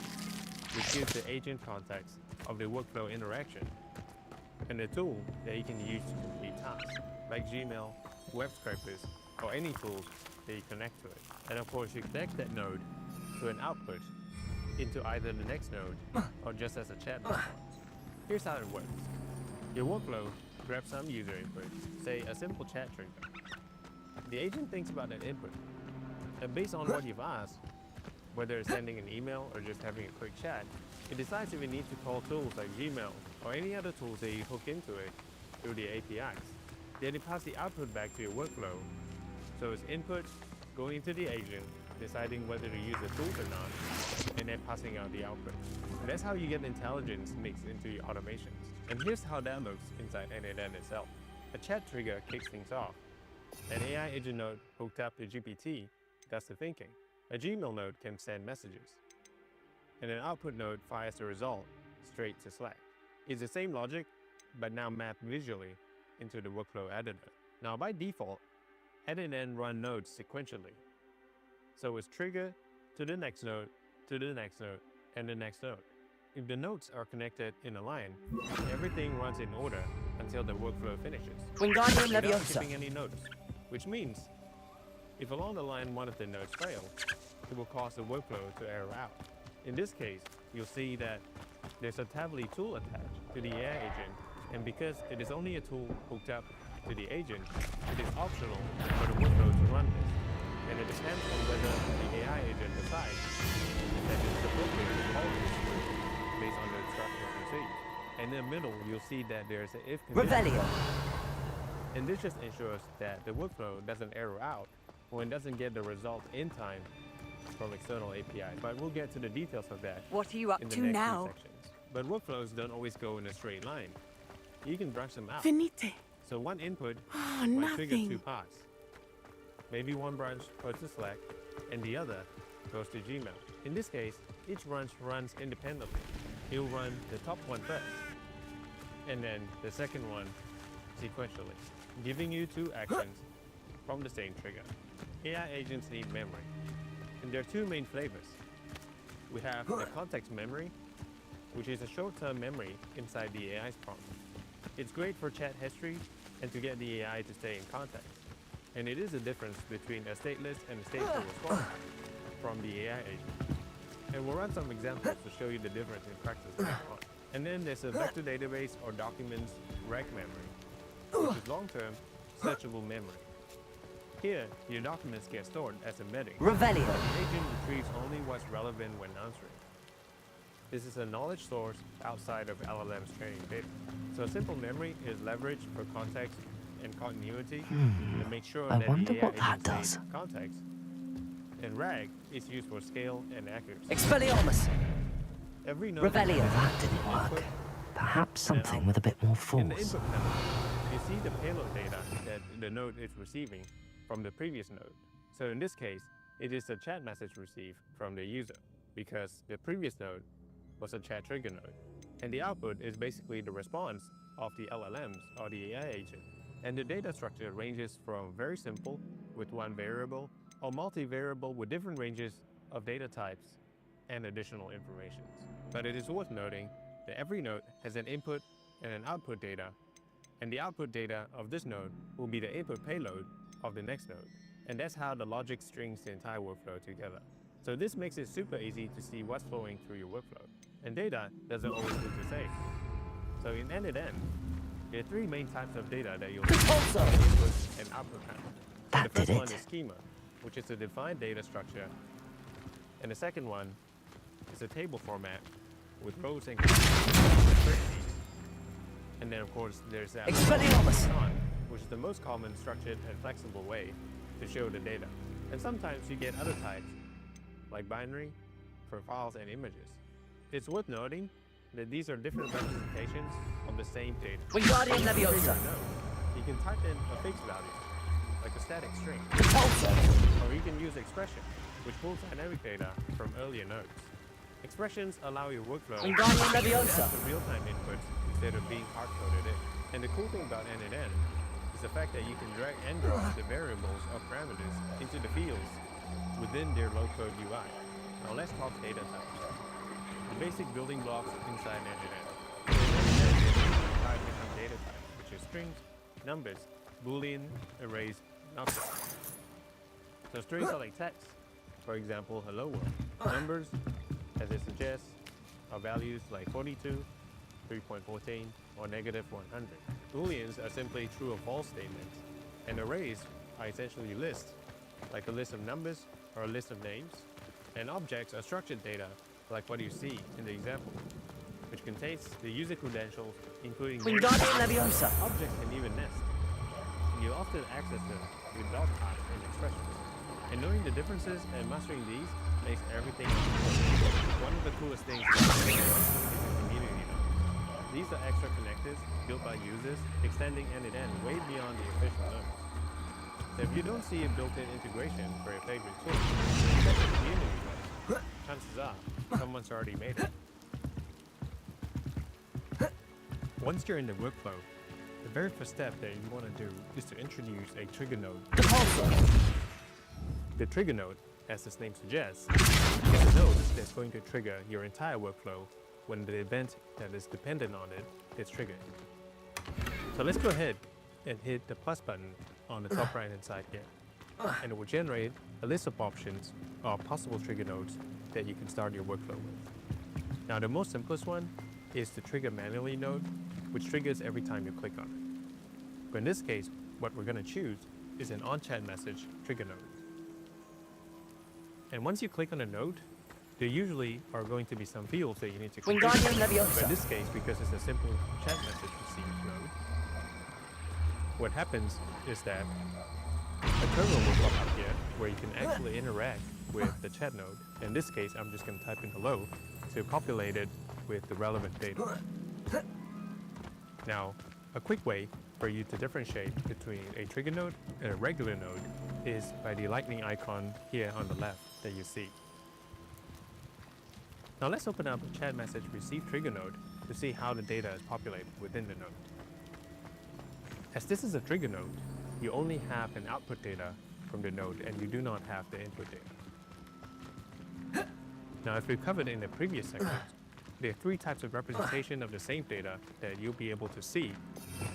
K: which gives the agent context of the workflow interaction, and a tool that you can use to complete tasks, like Gmail, web scrapers, or any tools that you connect to it. And of course, you connect that node to an output into either the next node or just as a chat response. Here's how it works. Your workflow grabs some user input, say a simple chat trigger. The agent thinks about that input, and based on what you've asked, whether it's sending an email or just having a quick chat, it decides if it needs to call tools like Gmail or any other tools that you hook into it through the APIs. Then it passes the output back to your workflow. So it's input going into the agent, deciding whether to use the tools or not, and then passing out the output. And that's how you get intelligence mixed into your automations. And here's how that looks inside n8n itself. A chat trigger kicks things off. An AI agent node hooked up to GPT does the thinking. A Gmail node can send messages. And an output node fires the result straight to Slack. It's the same logic, but now mapped visually into the workflow editor. Now by default, n8n run nodes sequentially. So it's trigger to the next node, to the next node, and the next node. If the nodes are connected in a line, everything runs in order until the workflow finishes, without skipping any nodes. Which means, if along the line one of the nodes fails, it will cause the workflow to error out. In this case, you'll see that there's a Tably tool attached to the AI agent, and because it is only a tool hooked up to the agent, it is optional for the workflow to run this. And it depends on whether the AI agent decides that it's appropriate to call this based on the instructions received. And in the middle, you'll see that there's an if condition. And this just ensures that the workflow doesn't error out when it doesn't get the result in time from external APIs. But we'll get to the details of that.
E: What are you up
K: in the
E: to
K: next
E: now?
K: few sections. But workflows don't always go in a straight line. You can branch them out.
N: Finite.
K: So one input
N: Oh,
K: might trigger
N: nothing.
K: two paths. Maybe one branch goes to Slack and the other goes to Gmail. In this case, each branch runs independently. It'll run the top one first, and then the second one sequentially, giving you two actions from the same trigger. AI agents need memory, and there are two main flavors. We have the context memory, which is a short-term memory inside the AI's prompt. It's great for chat history and to get the AI to stay in context. And it is a difference between a stateless and a stateful response from the AI agent. And we'll run some examples to show you the difference in practice later on. And then there's a vector database or documents rec memory, which is long-term searchable memory. Here, your documents get stored as embedding.
E: Revelio.
K: The agent retrieves only what's relevant when answering. This is a knowledge source outside of LLM's training data. So simple memory is leveraged for context and continuity to make sure
M: I
K: that
M: wonder
K: the AI
M: what that
K: agent stays
M: does.
K: in context. And RAG is used for scale and accuracy.
E: Expelliarmus.
K: Every node
E: Revelio.
M: That didn't work. Perhaps something with a bit more
K: in the
M: force.
K: input panel, you see the payload data that the node is receiving from the previous node. So in this case, it is a chat message received from the user because the previous node was a chat trigger node. And the output is basically the response of the LLMs or the AI agent. And the data structure ranges from very simple with one variable or multivariable with different ranges of data types and additional information. But it is worth noting that every node has an input and an output data, and the output data of this node will be the input payload of the next node. And that's how the logic strings the entire workflow together. So this makes it super easy to see what's flowing through your workflow. And data doesn't always look the same. So in end-to-end, there are three main types of data that you'll see: input and output panel. The first one is schema, which is a defined data structure. And the second one is a table format with rows and columns. And then of course there's that which is the most common structured and flexible way to show the data. And sometimes you get other types, like binary, for files and images. It's worth noting that these are different representations of the same data.
E: Wingardium Leviosa.
K: You can type in a fixed value, like a static string. Or you can use expression, which pulls dynamic data from earlier nodes. Expressions allow your workflow to react to real-time inputs instead of being hard-coded in. And the cool thing about end-to-end is the fact that you can drag and drop the variables or parameters into the fields within their low-code UI. Now let's talk data types. The basic building blocks inside end-to-end. Five different data types, which are strings, numbers, boolean, arrays, and objects. So strings are like text. For example, hello world. Numbers, as it suggests, are values like 42, 3.14, or negative 100. Booleans are simply true or false statements. And arrays are essentially lists, like a list of numbers or a list of names. And objects are structured data, like what you see in the example, which contains the user credentials, including objects can even nest. And you often access them with dot types and expressions. And knowing the differences and mastering these makes everything important. One of the coolest things about is the community nodes. These are extra connectors built by users, extending end-to-end way beyond the official nodes. So if you don't see a built-in integration for your favorite tool, check the community nodes. Chances are, someone's already made it. Once you're in the workflow, the very first step that you want to do is to introduce a trigger node. The trigger node, as its name suggests, is a node that's going to trigger your entire workflow when the event that is dependent on it is triggered. So let's go ahead and hit the plus button on the top right hand side here. And it will generate a list of options or possible trigger nodes that you can start your workflow with. Now the most simplest one is the trigger manually node, which triggers every time you click on it. But in this case, what we're going to choose is an on-chat message trigger node. And once you click on a node, there usually are going to be some fields that you need to complete. But in this case, because it's a simple chat message received node, what happens is that a terminal will pop up here where you can actually interact with the chat node. In this case, I'm just going to type in hello to populate it with the relevant data. Now, a quick way for you to differentiate between a trigger node and a regular node is by the lightning icon here on the left that you see. Now let's open up the chat message receive trigger node to see how the data is populated within the node. As this is a trigger node, you only have an output data from the node and you do not have the input data. Now, as we've covered in the previous section, there are three types of representation of the same data that you'll be able to see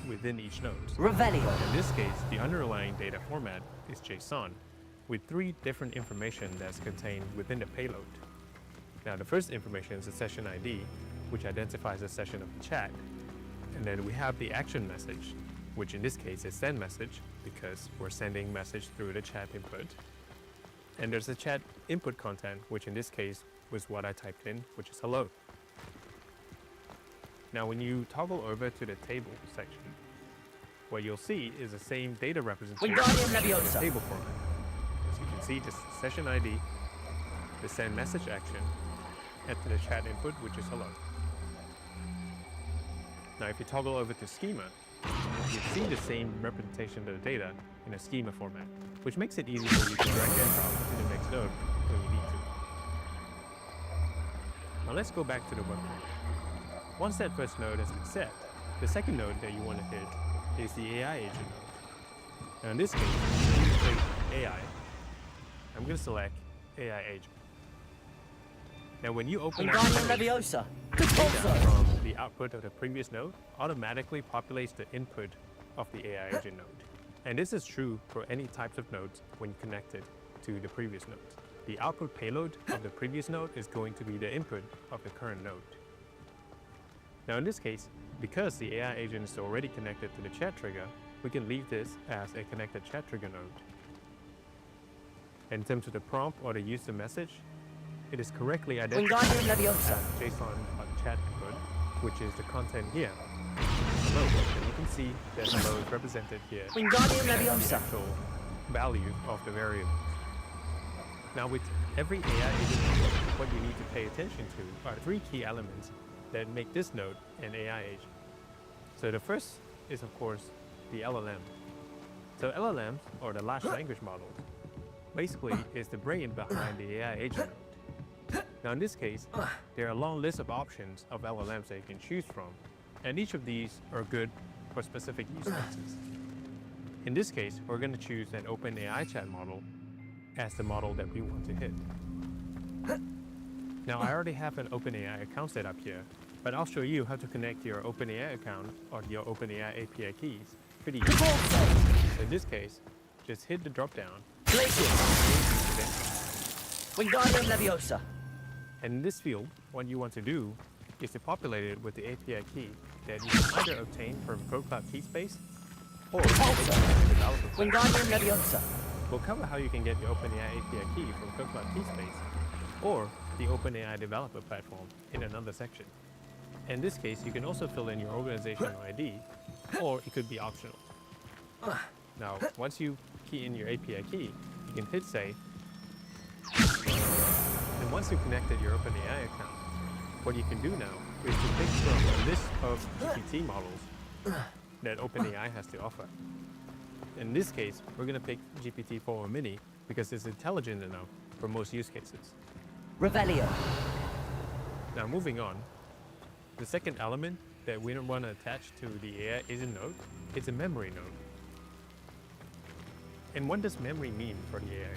K: within each node. In this case, the underlying data format is JSON with three different information that's contained within the payload. Now, the first information is the session ID, which identifies the session of the chat. And then we have the action message, which in this case is send message because we're sending message through the chat input. And there's the chat input content, which in this case was what I typed in, which is hello. Now, when you toggle over to the table section, what you'll see is the same data representation in the table format. As you can see, this session ID, the send message action, and to the chat input, which is hello. Now, if you toggle over to schema, you see the same representation of the data in a schema format, which makes it easy for you to drag and drop to the next node when you need to. Now let's go back to the workflow. Once that first node has been set, the second node that you want to hit is the AI agent node. Now in this case, when you click AI, I'm going to select AI agent. Now when you open
E: Wingardium Leviosa.
K: the data from the output of the previous node automatically populates the input of the AI agent node. And this is true for any types of nodes when connected to the previous nodes. The output payload of the previous node is going to be the input of the current node. Now in this case, because the AI agent is already connected to the chat trigger, we can leave this as a connected chat trigger node. And in terms of the prompt or the user message, it is correctly identified as JSON.chat input, which is the content here. Hello, and you can see that hello is represented here as the actual value of the variables. Now with every AI agent node, what you need to pay attention to are three key elements that make this node an AI agent. So the first is of course the LLM. So LLMs, or the large language models, basically is the brain behind the AI agent node. Now in this case, there are a long list of options of LLMs that you can choose from, and each of these are good for specific use cases. In this case, we're going to choose an OpenAI chat model as the model that we want to hit. Now I already have an OpenAI account set up here, but I'll show you how to connect your OpenAI account or your OpenAI API keys pretty easily. So in this case, just hit the drop down.
E: Wingardium Leviosa.
K: And in this field, what you want to do is to populate it with the API key that you can either obtain from CodeCloud Keyspace or developer.
E: Wingardium Leviosa.
K: We'll cover how you can get your OpenAI API key from CodeCloud Keyspace or the OpenAI developer platform in another section. In this case, you can also fill in your organizational ID, or it could be optional. Now, once you key in your API key, you can hit save. And once you've connected your OpenAI account, what you can do now is to pick from a list of GPT models that OpenAI has to offer. In this case, we're going to pick GPT-4o Mini because it's intelligent enough for most use cases.
E: Revelio.
K: Now moving on, the second element that we don't want to attach to the AI agent node is a memory node. And what does memory mean for the AI?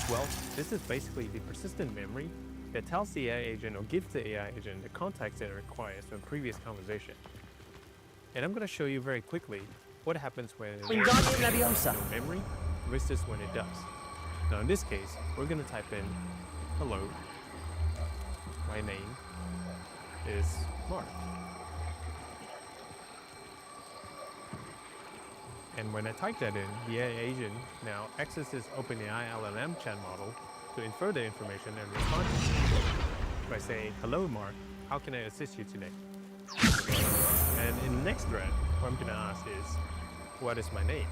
K: Well, this is basically the persistent memory that tells the AI agent or gives the AI agent the context that it requires from previous conversation. And I'm going to show you very quickly what happens when
E: Wingardium Leviosa.
K: No memory versus when it does. Now in this case, we're going to type in, hello, my name is Mark. And when I type that in, the AI agent now accesses OpenAI LLM chat model to infer the information and respond to it by saying, hello Mark, how can I assist you today? And in the next thread, what I'm going to ask is, what is my name?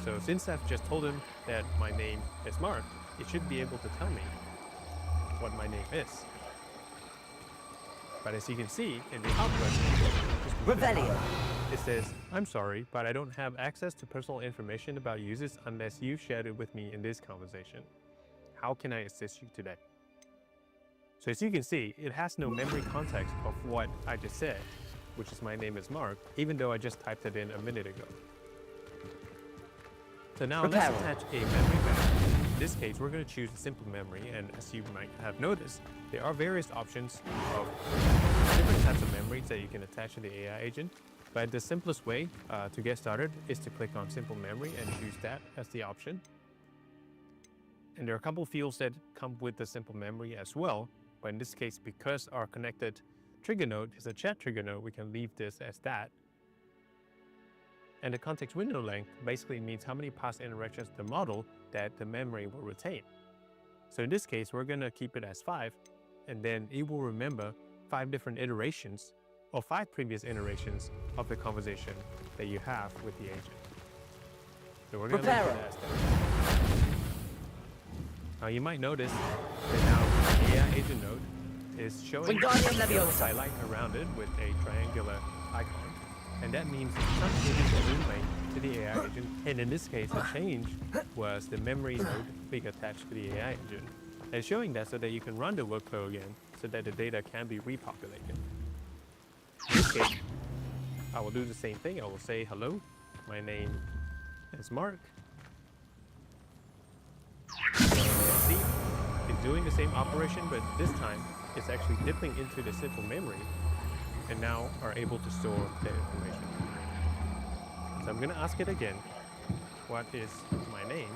K: So since I've just told him that my name is Mark, it should be able to tell me what my name is. But as you can see in the output, it says, I'm sorry, but I don't have access to personal information about users unless you shared it with me in this conversation. How can I assist you today? So as you can see, it has no memory context of what I just said, which is my name is Mark, even though I just typed it in a minute ago. So now let's attach a memory map. In this case, we're going to choose a simple memory, and as you might have noticed, there are various options of different types of memories that you can attach to the AI agent. But the simplest way to get started is to click on simple memory and choose that as the option. And there are a couple fields that come with the simple memory as well. But in this case, because our connected trigger node is a chat trigger node, we can leave this as that. And the context window length basically means how many past interactions of the model that the memory will retain. So in this case, we're going to keep it as 5, and then it will remember 5 different iterations or 5 previous iterations of the conversation that you have with the agent. So we're going to leave it as that. Now you might notice that now the AI agent node is showing a highlight around it with a triangular icon. And that means some changes have been made to the AI agent. And in this case, the change was the memory node being attached to the AI agent. And showing that so that you can run the workflow again so that the data can be repopulated. In this case, I will do the same thing. I will say, hello, my name is Mark. See, it doing the same operation, but this time it's actually dipping into the simple memory and now are able to store the information. So I'm going to ask it again, what is my name?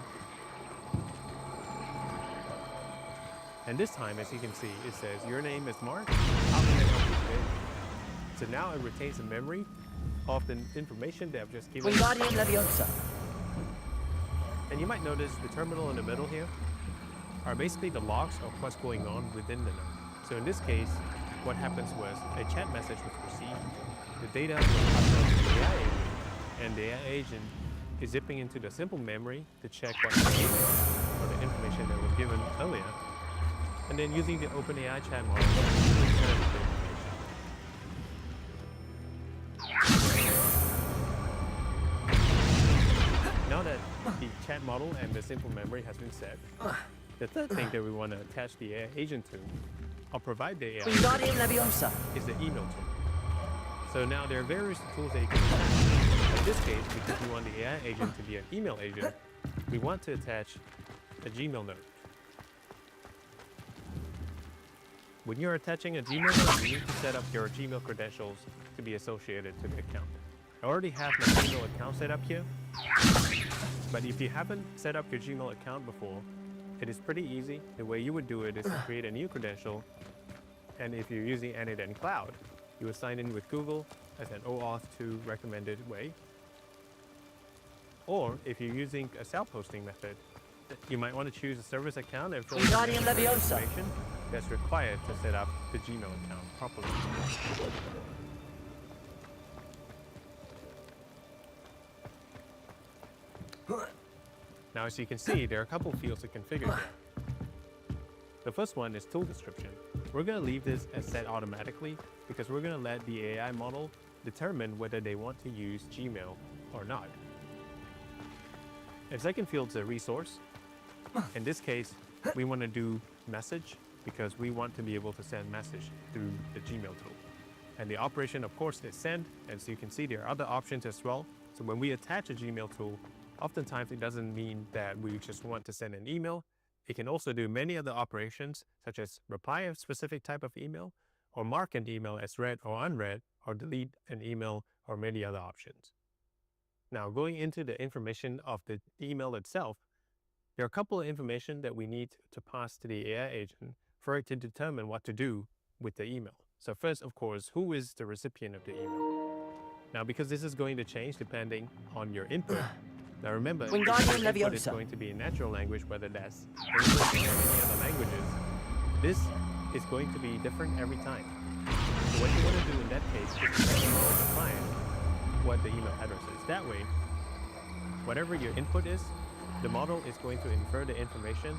K: And this time, as you can see, it says, your name is Mark, how can I help you today? So now it retains a memory of the information that I've just given.
E: Wingardium Leviosa.
K: And you might notice the terminal in the middle here are basically the logs of what's going on within the node. So in this case, what happens was a chat message was received, the data was passed on to the AI agent, and the AI agent is zipping into the simple memory to check what the email or the information that was given earlier, and then using the OpenAI chat model to return the information. Now that the chat model and the simple memory has been set, the third thing that we want to attach the AI agent to, or provide the AI
E: Wingardium Leviosa,
K: is the email tool. So now there are various tools that you can attach. In this case, because we want the AI agent to be an email agent, we want to attach a Gmail node. When you're attaching a Gmail node, you need to set up your Gmail credentials to be associated to the account. I already have my Gmail account set up here, but if you haven't set up your Gmail account before, it is pretty easy. The way you would do it is to create a new credential, and if you're using Anyden Cloud, you would sign in with Google as an OAuth 2 recommended way. Or if you're using a self-hosting method, you might want to choose a service account and fill in the information that's required to set up the Gmail account properly. Now, as you can see, there are a couple fields to configure here. The first one is tool description. We're going to leave this as set automatically because we're going to let the AI model determine whether they want to use Gmail or not. The second field is a resource. In this case, we want to do message because we want to be able to send message through the Gmail tool. And the operation, of course, is send. And so you can see there are other options as well. So when we attach a Gmail tool, oftentimes it doesn't mean that we just want to send an email. It can also do many other operations, such as reply a specific type of email, or mark an email as read or unread, or delete an email, or many other options. Now, going into the information of the email itself, there are a couple of information that we need to pass to the AI agent for it to determine what to do with the email. So first, of course, who is the recipient of the email? Now, because this is going to change depending on your input, now remember, if your input is going to be in natural language, whether that's English or any other languages, this is going to be different every time. So what you want to do in that case is to tell the client what the email address is. That way, whatever your input is, the model is going to infer the information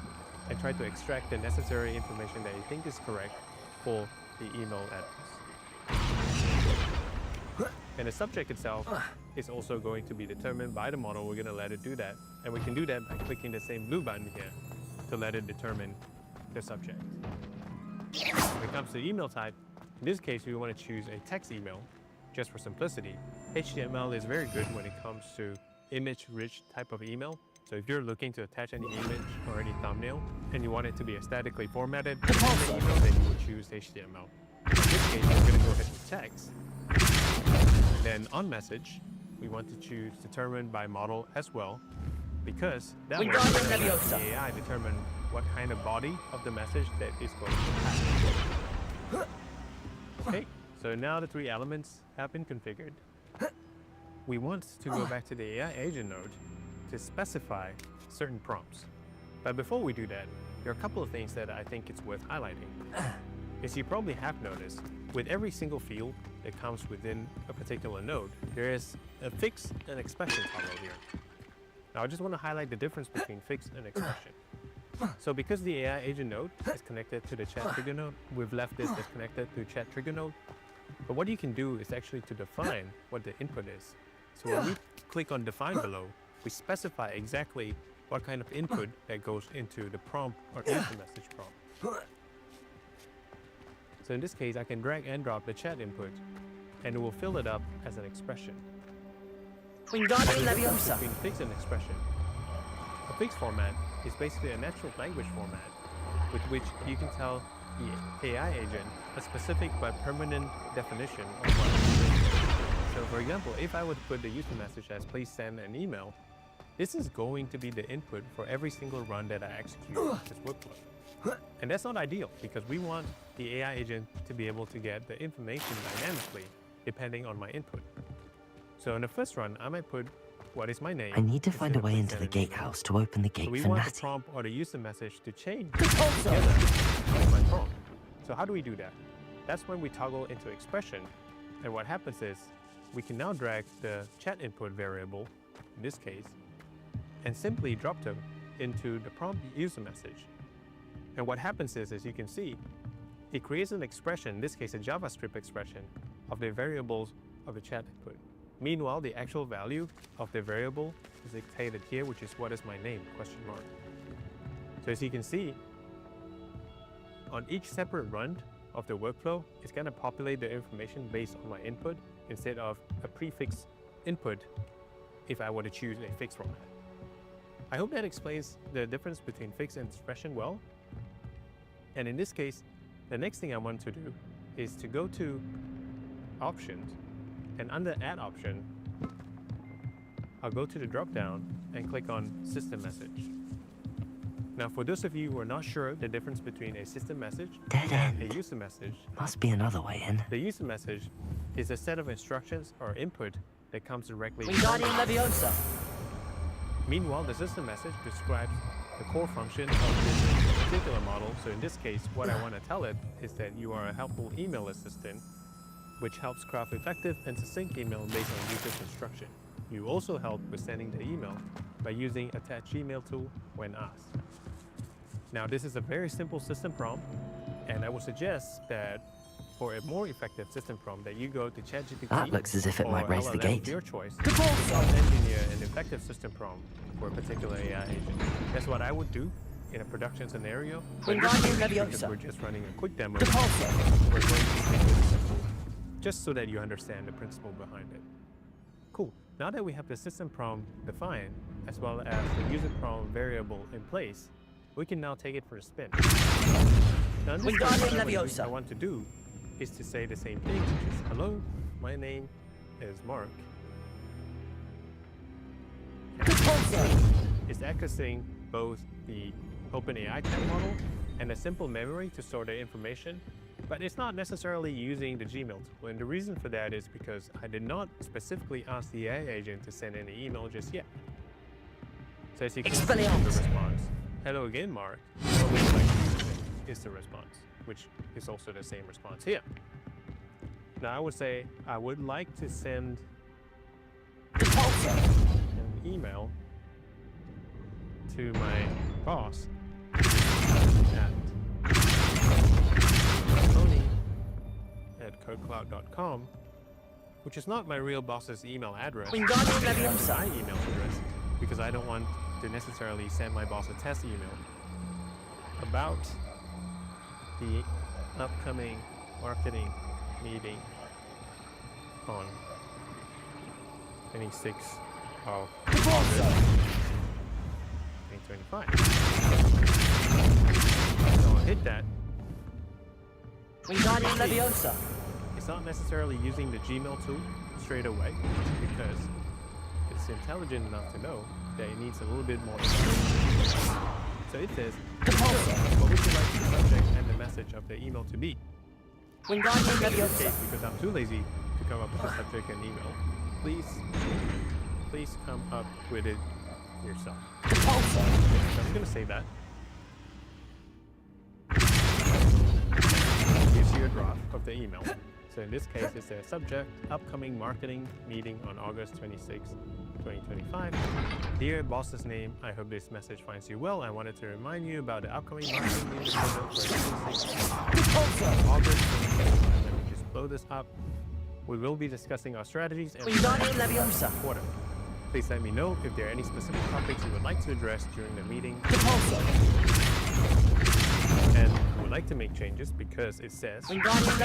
K: and try to extract the necessary information that you think is correct for the email address. And the subject itself is also going to be determined by the model. We're going to let it do that. And we can do that by clicking the same blue button here to let it determine the subject. When it comes to email type, in this case, we want to choose a text email just for simplicity. HTML is very good when it comes to image-rich type of email. So if you're looking to attach any image or any thumbnail and you want it to be aesthetically formatted, the email, then you would choose HTML. In this case, we're going to go ahead with text. Then on message, we want to choose determined by model as well, because that way we're going to let the AI determine what kind of body of the message that is going to attach. Okay, so now the three elements have been configured. We want to go back to the AI agent node to specify certain prompts. But before we do that, there are a couple of things that I think it's worth highlighting. As you probably have noticed, with every single field that comes within a particular node, there is a fix and expression toggle here. Now I just want to highlight the difference between fix and expression. So because the AI agent node is connected to the chat trigger node, we've left this as connected to chat trigger node. But what you can do is actually to define what the input is. So when we click on define below, we specify exactly what kind of input that goes into the prompt or into the message prompt. So in this case, I can drag and drop the chat input, and it will fill it up as an expression.
E: Wingardium Leviosa.
K: Between fixed and expression. A fixed format is basically a natural language format with which you can tell the AI agent a specific but permanent definition of what it is. So for example, if I would put the user message as please send an email, this is going to be the input for every single run that I execute this workflow. And that's not ideal because we want the AI agent to be able to get the information dynamically depending on my input. So in the first run, I might put what is my name.
M: I need to find a way into the gatehouse to open the gate
K: so we
M: for
K: want
M: Natty.
K: the prompt or the user message to change together with my prompt. So how do we do that? That's when we toggle into expression. And what happens is we can now drag the chat input variable, in this case, and simply drop them into the prompt user message. And what happens is, as you can see, it creates an expression, in this case a JavaScript expression, of the variables of the chat input. Meanwhile, the actual value of the variable is dictated here, which is what is my name, question mark. So as you can see, on each separate run of the workflow, it's going to populate the information based on my input instead of a prefix input if I were to choose a fixed format. I hope that explains the difference between fixed and expression well. And in this case, the next thing I want to do is to go to Options, and under Add option, I'll go to the drop-down and click on System Message. Now, for those of you who are not sure the difference between a system message and a user message,
M: must be another way in.
K: The user message is a set of instructions or input that comes directly
E: Wingardium Leviosa.
K: Meanwhile, the system message describes the core function of this particular model. So in this case, what I want to tell it is that you are a helpful email assistant, which helps craft effective and succinct email based on user's instruction. You also help with sending the email by using attach Gmail tool when asked. Now, this is a very simple system prompt, and I would suggest that for a more effective system prompt that you go to ChatGPT.
M: That looks as if it might raise the gate.
K: Of your choice to engineer an effective system prompt for a particular AI agent. That's what I would do in a production scenario. Because we're just running a quick demo. We're going to make it simple, just so that you understand the principle behind it. Cool. Now that we have the system prompt defined, as well as the user prompt variable in place, we can now take it for a spin. Now, in this case, what I want to do is to say the same thing, which is, hello, my name is Mark. It's accessing both the OpenAI chat model and a simple memory to store the information, but it's not necessarily using the Gmail tool. And the reason for that is because I did not specifically ask the AI agent to send any email just yet. So as you can see from the response, hello again, Mark. What would you like to use is the response, which is also the same response here. Now I would say I would like to send an email to my boss at Tony@codecloud.com, which is not my real boss's email address. It's my email address because I don't want to necessarily send my boss a test email about the upcoming marketing meeting on 26th of August 2025. So I'll hit that.
E: Wingardium Leviosa.
K: It's not necessarily using the Gmail tool straight away because it's intelligent enough to know that it needs a little bit more information. So it says, what would you like the subject and the message of the email to be?
E: Wingardium Leviosa.
K: Because I'm too lazy to come up with a subject and email, please come up with it yourself. So I'm going to say that. Gives you a draft of the email. So in this case, it's a subject, upcoming marketing meeting on August 26, 2025. Dear boss's name, I hope this message finds you well. I wanted to remind you about the upcoming marketing meeting scheduled for 26 August 2025. Let me just blow this up. We will be discussing our strategies and quarter. Please let me know if there are any specific topics you would like to address during the meeting. And I would like to make changes because it says the boss's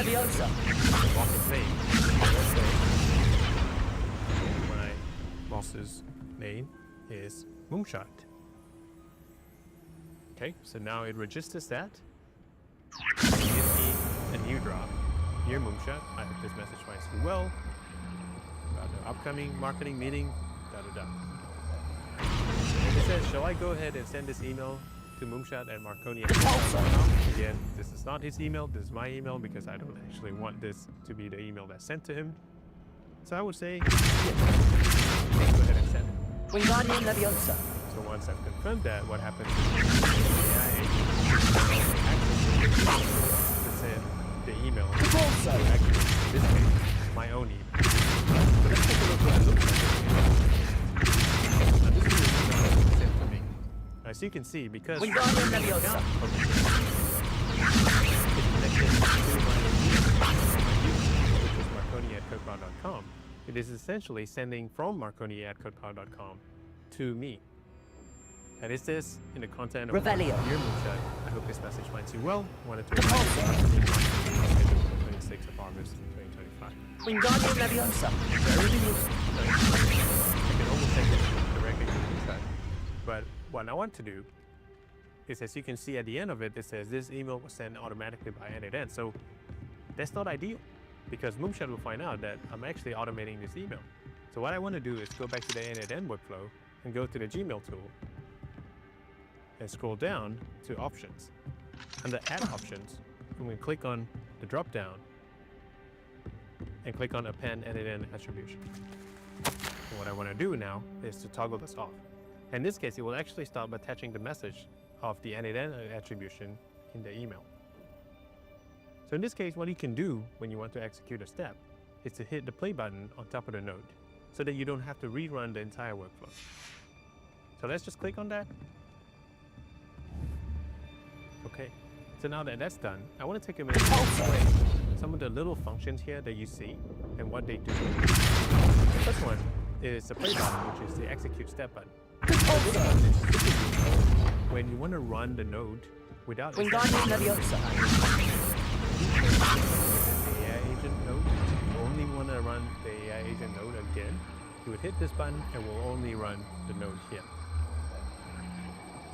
K: name. My boss's name is Moonshot. Okay, so now it registers that. Give me a new drop. Dear Moonshot, I hope this message finds you well. About the upcoming marketing meeting, And it says, shall I go ahead and send this email to moonshot@marconi@gmail.com? Again, this is not his email, this is my email because I don't actually want this to be the email that's sent to him. So I would say, yes. Go ahead and send it.
E: Wingardium Leviosa.
K: So once I've confirmed that, what happens is to send the email to actually, in this case, my own email. So let's take a look what it looks like. Now this is the email that was sent to me. As you can see, because
E: Wingardium Leviosa.
K: It's connected to my email, which is marconi@codepod.com. It is essentially sending from marconi@codepod.com to me. And it says in the content of
E: Revelio.
K: Dear Moonshot, I hope this message finds you well. Wanted to remind you about the schedule for the 26th of August 2025.
E: Wingardium Leviosa.
K: So everything looks nice. I can almost send it directly to Moonshot. But what I want to do is, as you can see at the end of it, it says this email was sent automatically by NetEnt. So that's not ideal because Moonshot will find out that I'm actually automating this email. So what I want to do is go back to the NetEnt workflow and go to the Gmail tool and scroll down to options. Under add options, I'm going to click on the drop down and click on append NetEnt attribution. And what I want to do now is to toggle this off. In this case, it will actually stop attaching the message of the NetEnt attribution in the email. So in this case, what you can do when you want to execute a step is to hit the play button on top of the node so that you don't have to rerun the entire workflow. So let's just click on that. Okay, so now that that's done, I want to take a minute to explain some of the little functions here that you see and what they do. The first one is the play button, which is the execute step button. So this button is super useful when you want to run the node without
E: Wingardium Leviosa.
K: The AI agent node, you only want to run the AI agent node again. You would hit this button and will only run the node here.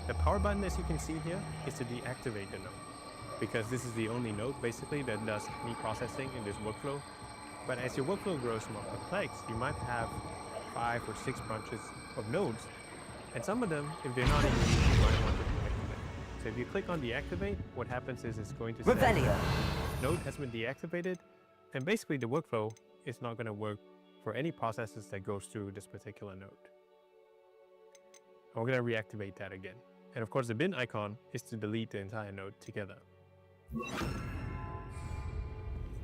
K: The power button, as you can see here, is to deactivate the node, because this is the only node basically that does any processing in this workflow. But as your workflow grows more complex, you might have 5 or 6 branches of nodes, and some of them, if they're not in use, you might want to deactivate. So if you click on deactivate, what happens is it's going to say
E: Revelio.
K: node has been deactivated, and basically the workflow is not going to work for any processes that goes through this particular node. And we're going to reactivate that again. And of course, the bin icon is to delete the entire node together.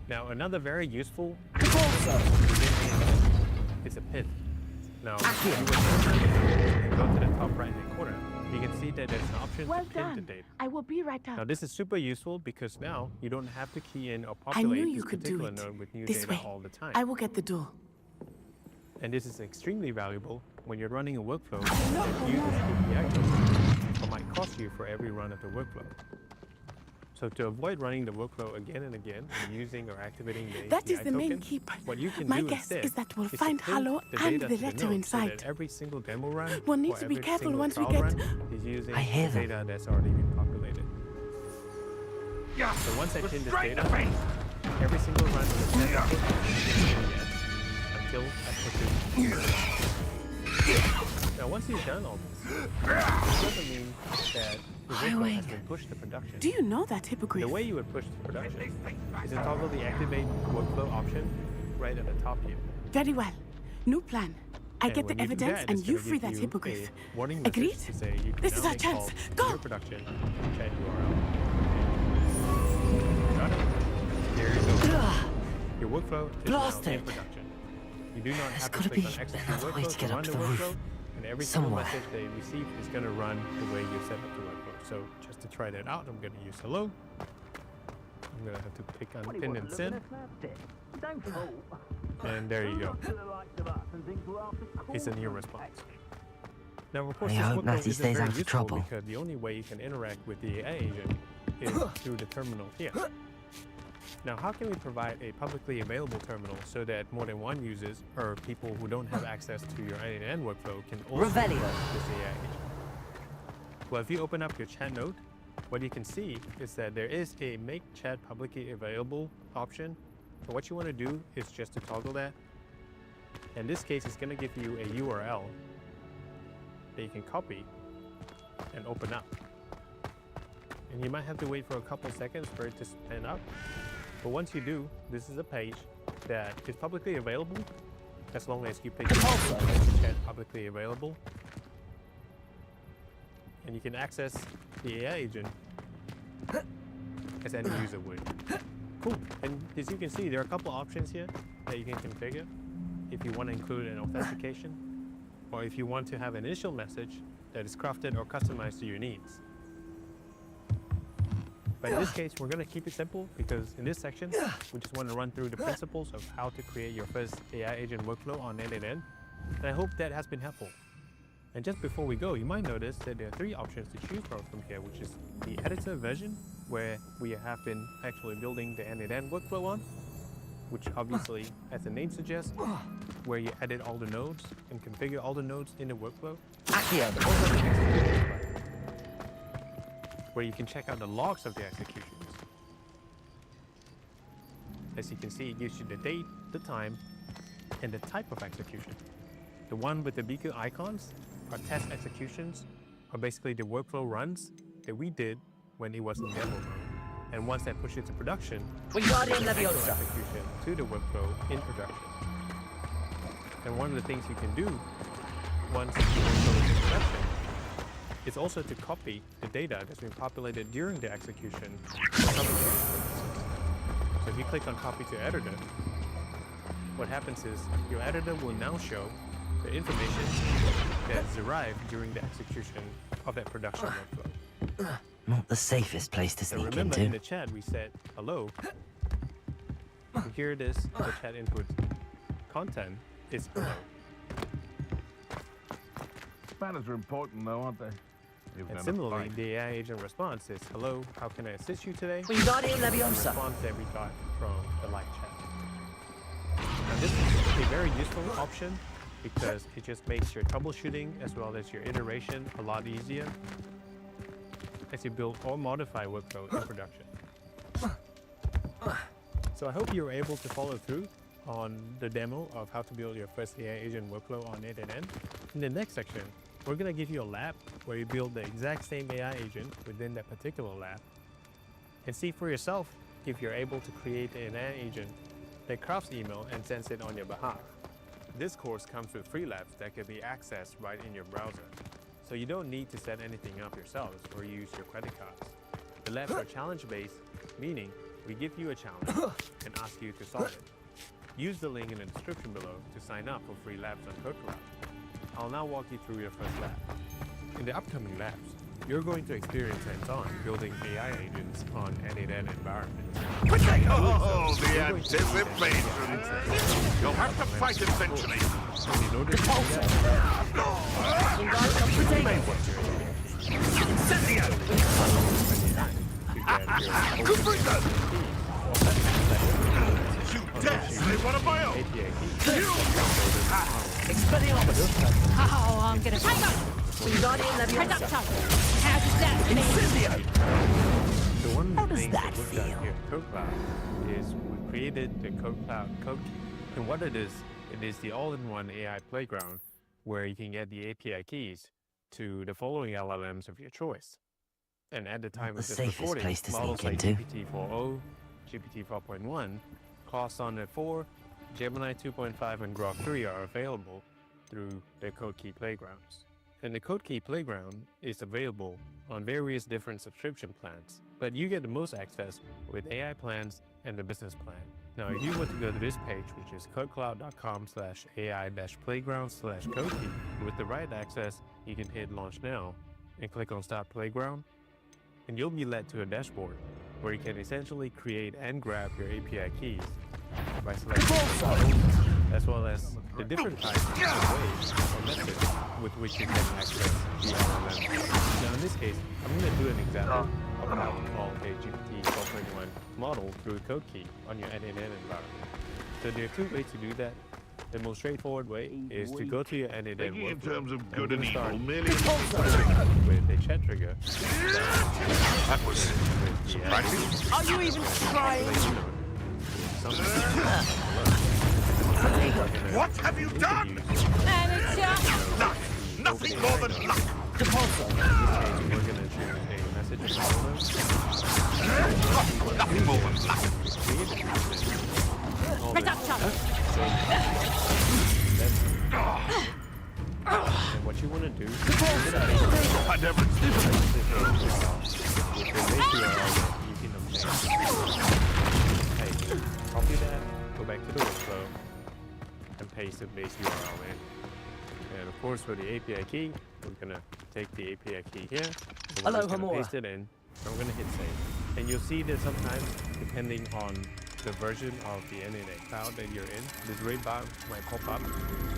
K: Now, another very useful is a pit. Now, if you go to the top right-hand corner, you can see that there's an option to pin the data.
N: I will be right up.
K: Now, this is super useful because now you don't have to key in or
N: I knew
K: populate
N: you
K: this
N: could do
K: particular
N: it.
K: node with new
N: This
K: data
N: way.
K: all the time.
N: I will get the door.
K: And this is extremely valuable when you're running a workflow that uses API tokens or might cost you for every run of the workflow. So to avoid running the workflow again and again and using or activating the
N: That
K: API
N: is the main
K: token,
N: key.
K: what you can
N: My
K: do
N: guess
K: instead
N: is that we'll
K: to
N: find
K: pin
N: Halo and
K: data
N: the
K: to
N: letter
K: node
N: inside.
K: So that every single demo run
N: We'll need
K: or
N: to be
K: every
N: careful
K: single
N: once we
K: trial
N: get-
K: run is using
M: I hear them.
K: data that's already been populated. So once I pin this data, every single run of the step until I push it. Now once you've done all this, it doesn't mean that the workflow has been pushed to production.
N: Do you know that hippogriff?
K: The way you would push to production is to toggle the activate workflow option right at the top here.
N: Very well. New plan. I
K: And
N: get
K: when
N: the
K: you do
N: evidence
K: that,
N: and
K: it's
N: you
K: gonna
N: free
K: give
N: that
K: you
N: hippogriff.
K: a warning message
N: Agreed?
K: to say you can
N: This
K: now
N: is our
K: make
N: chance.
K: calls to
N: Go!
K: your production chat URL. Got it? There you go. Your workflow is now in production. You do not have to
M: gotta
K: click
M: be
K: on execute
M: another way
K: workflow
M: to get
K: run
M: up
K: the
M: to the roof.
K: workflow, and every
M: Somewhere.
K: single message they receive is going to run the way you set up the workflow. So just to try that out, I'm going to use hello. I'm going to have to click on pin and send. And there you go. It's a new response. Now, of course,
M: I
K: this
M: hope
K: workflow
M: Matty
K: isn't
M: stays
K: very
M: out of
K: useful
M: trouble.
K: because the only way you can interact with the AI agent is through the terminal here. Now, how can we provide a publicly available terminal so that more than one users or people who don't have access to your NetEnt workflow can also
E: Revelio.
K: use this AI agent? Well, if you open up your chat node, what you can see is that there is a make chat publicly available option. But what you want to do is just to toggle that. In this case, it's going to give you a URL that you can copy and open up. And you might have to wait for a couple seconds for it to spin up. But once you do, this is a page that is publicly available as long as you pick chat publicly available. And you can access the AI agent as any user would. Cool. And as you can see, there are a couple options here that you can configure if you want to include an authentication, or if you want to have an initial message that is crafted or customized to your needs. But in this case, we're going to keep it simple because in this section, we just want to run through the principles of how to create your first AI agent workflow on end-to-end. And I hope that has been helpful. And just before we go, you might notice that there are 3 options to choose from here, which is the editor version, where we have been actually building the end-to-end workflow on, which obviously, as the name suggests, where you edit all the nodes and configure all the nodes in the workflow. Where you can check out the logs of the executions. As you can see, it gives you the date, the time, and the type of execution. The one with the beacon icons are test executions, or basically the workflow runs that we did when it was in demo mode. And once that pushes to production, we got execution to the workflow in production. And one of the things you can do once the workflow is in production is also to copy the data that's been populated during the execution. So if you click on copy to editor, what happens is your editor will now show the information that is derived during the execution of that production workflow.
M: Not the safest place to
K: So
M: sneak
K: remember,
M: into.
K: in the chat we said hello. And here it is, the chat input content is hello.
O: Manners are important though, aren't they?
K: And similarly, the AI agent response is hello, how can I assist you today?
E: Wingardium
K: The
E: Leviosa.
K: response that we got from the live chat. Now this is a very useful option because it just makes your troubleshooting as well as your iteration a lot easier as you build or modify workflow in production. So I hope you were able to follow through on the demo of how to build your first AI agent workflow on end-to-end. In the next section, we're going to give you a lab where you build the exact same AI agent within that particular lab and see for yourself if you're able to create an AI agent that crafts email and sends it on your behalf. This course comes with free labs that can be accessed right in your browser, so you don't need to set anything up yourselves or use your credit cards. The labs are challenge-based, meaning we give you a challenge and ask you to solve it. Use the link in the description below to sign up for free labs on CodeCloud. I'll now walk you through your first lab. In the upcoming labs, you're going to experience hands-on building AI agents on end-to-end environments.
J: Oh, the anticipation! You'll have to fight eventually!
K: In order to do that,
J: You dare say one of my own!
E: Oh, I'm gonna Wingardium Leviosa.
K: So one of the things that we've done here at CodeCloud is we created the CodeCloud Code Key. And what it is the all-in-one AI playground where you can get the API keys to the following LLMs of your choice. And at the time of this recording, models like GPT-4o, GPT-4.1, Claude Sonnet 4, Gemini 2.5, and Grok 3 are available through the Code Key Playgrounds. And the Code Key Playground is available on various different subscription plans, but you get the most access with AI plans and the business plan. Now, if you want to go to this page, which is codecloud.com/AI-playground/codekey, with the right access, you can hit Launch Now and click on Start Playground, and you'll be led to a dashboard where you can essentially create and grab your API keys by selecting the model, as well as the different types of ways or methods with which you can access the LLM. Now in this case, I'm going to do an example of how to call a GPT 4.1 model through a code key on your end-to-end environment. So there are 2 ways to do that. the most straightforward way is to go to your N8N
J: Thinking in
K: workflow.
J: terms of good
K: and
J: and
K: start
J: evil, merely
K: with a chat trigger.
J: That was surprising.
E: Are you even trying?
J: What have you done? Luck! Nothing more than luck!
K: We're going to choose a message folder.
J: Nothing more than luck!
K: And what you want to do
J: I never
K: hey, copy that, go back to the workflow, and paste the base URL in. And of course, for the API key, we're gonna take the API key here. We're just gonna paste it in. And we're gonna hit save. And you'll see that sometimes, depending on the version of the N8N cloud that you're in, this raid bar might pop up.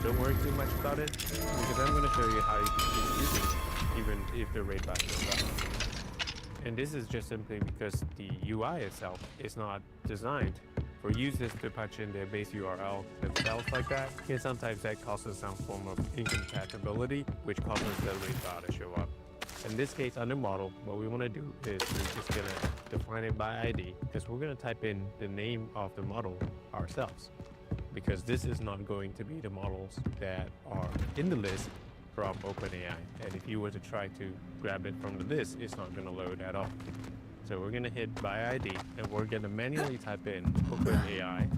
K: Don't worry too much about it, because I'm gonna show you how you can keep using it, even if the raid bar goes up. And this is just simply because the UI itself is not designed for users to punch in their base URL themselves like that. And sometimes that causes some form of incompatibility, which causes the raid bar to show up. In this case, under model, what we want to do is we're just going to define it by ID, because we're going to type in the name of the model ourselves, because this is not going to be the models that are in the list from OpenAI. And if you were to try to grab it from the list, it's not going to load at all. So we're going to hit by ID, and we're going to manually type in OpenAI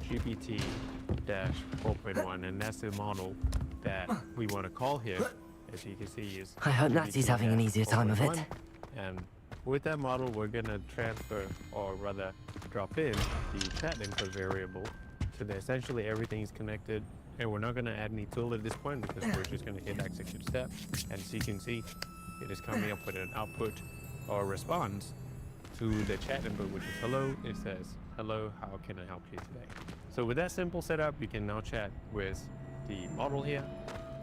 K: /GPT-4.1, and that's the model that we want to call here. As you can see, is
M: I hope Natsy's having an easier time of it.
K: And with that model, we're going to transfer, or rather drop in, the chat input variable, so that essentially everything is connected. And we're not going to add any tool at this point, because we're just going to hit execute step. And as you can see, it is coming up with an output or response to the chat input, which is hello. It says, hello, how can I help you today? So with that simple setup, you can now chat with the model here.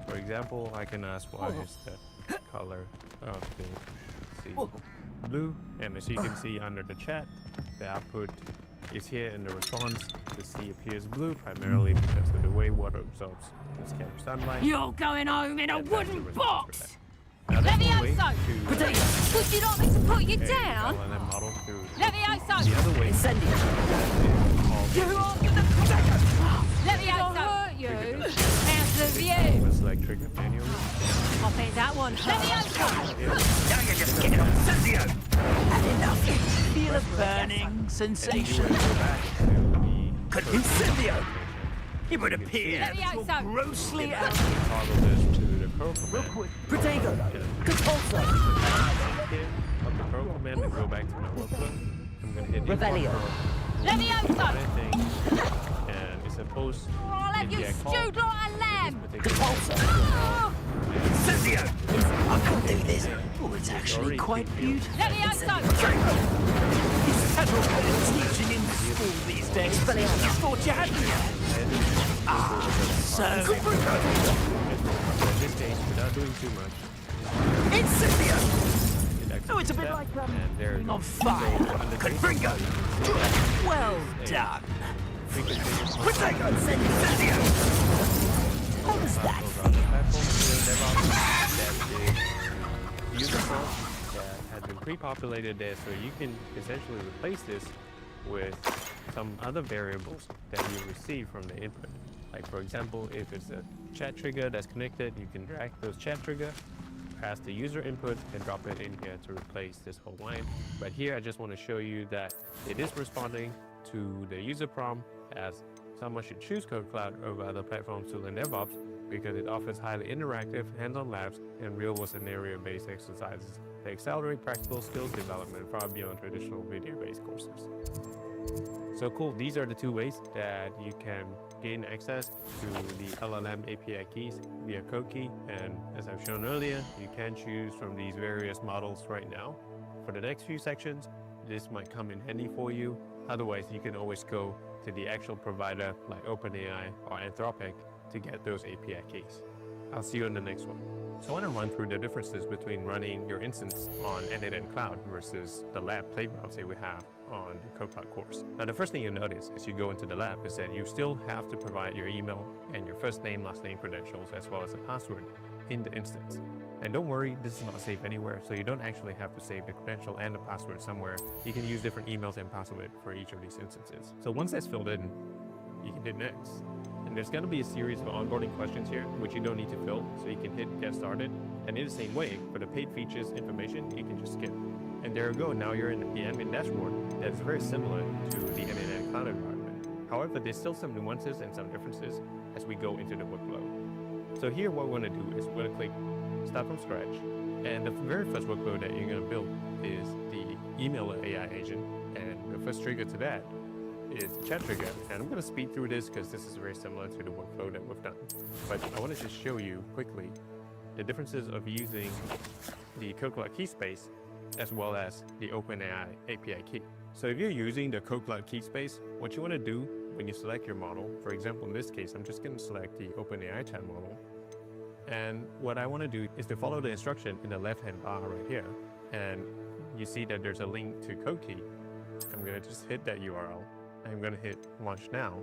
K: For example, I can ask what is the color of the sea blue. And as you can see under the chat, the output is here, and the response, the sea appears blue, primarily because of the way water absorbs the scattered sunlight.
E: You're going home in a wooden box!
K: Levioso!
E: Would you like me to put you down? Levioso!
K: The other way
E: You are gonna Levioso! Hurt you! Out of view!
K: was like triggered manually.
E: I think that one Levioso!
P: Now you're just getting Incendio! Had enough! Feel a burning sensation. Incendio! It would appear that you're grossly out.
M: Protego! Compulso!
K: Of the pro command and go back to my workflow. I'm going to hit
M: Revelio!
E: Levioso!
K: And it's supposed to
E: I'll have you stewed like a lamb!
M: Compulso!
P: Incendio! I can do this. Oh, it's actually quite beautiful.
E: Levioso!
P: Is federal teaching in school these days? You thought you had me? So...
K: in this case, without doing too much.
P: Incendio! Oh, it's a bit like on fire. Confringo! Well done. Protego! Incendio! How does that feel?
K: User form that has been pre-populated there, so you can essentially replace this with some other variables that you receive from the input. Like for example, if it's a chat trigger that's connected, you can drag those chat trigger, pass the user input, and drop it in here to replace this whole line. But here I just want to show you that it is responding to the user prompt, as someone should choose Code Cloud over other platforms to learn DevOps, because it offers highly interactive, hands-on labs and real-world scenario-based exercises that accelerate practical skills development far beyond traditional video-based courses. So cool, these are the two ways that you can gain access to the LLM API keys via code key, and as I've shown earlier, you can choose from these various models right now. For the next few sections, this might come in handy for you. Otherwise, you can always go to the actual provider like OpenAI or Anthropic to get those API keys. I'll see you in the next one. So I want to run through the differences between running your instance on N8N Cloud versus the lab playgrounds that we have on the CodeCloud course. Now the first thing you'll notice as you go into the lab is that you still have to provide your email and your first name, last name credentials, as well as a password in the instance. And don't worry, this is not saved anywhere, so you don't actually have to save the credential and the password somewhere. You can use different emails and password for each of these instances. So once that's filled in, you can hit next. And there's going to be a series of onboarding questions here, which you don't need to fill, so you can hit get started. And in the same way, for the paid features information, you can just skip. And there you go, now you're in the admin dashboard that is very similar to the internet cloud environment. However, there's still some nuances and some differences as we go into the workflow. So here what we're going to do is we're going to click Start from Scratch. And the very first workflow that you're going to build is the email AI agent. And the first trigger to that is the chat trigger. And I'm going to speed through this because this is very similar to the workflow that we've done. But I want to just show you quickly the differences of using the CodeCloud key space as well as the OpenAI API key. So if you're using the CodeCloud key space, what you want to do when you select your model, for example, in this case, I'm just going to select the OpenAI chat model. And what I want to do is to follow the instruction in the left-hand bar right here. And you see that there's a link to CodeKey. I'm going to just hit that URL. I'm going to hit Launch Now.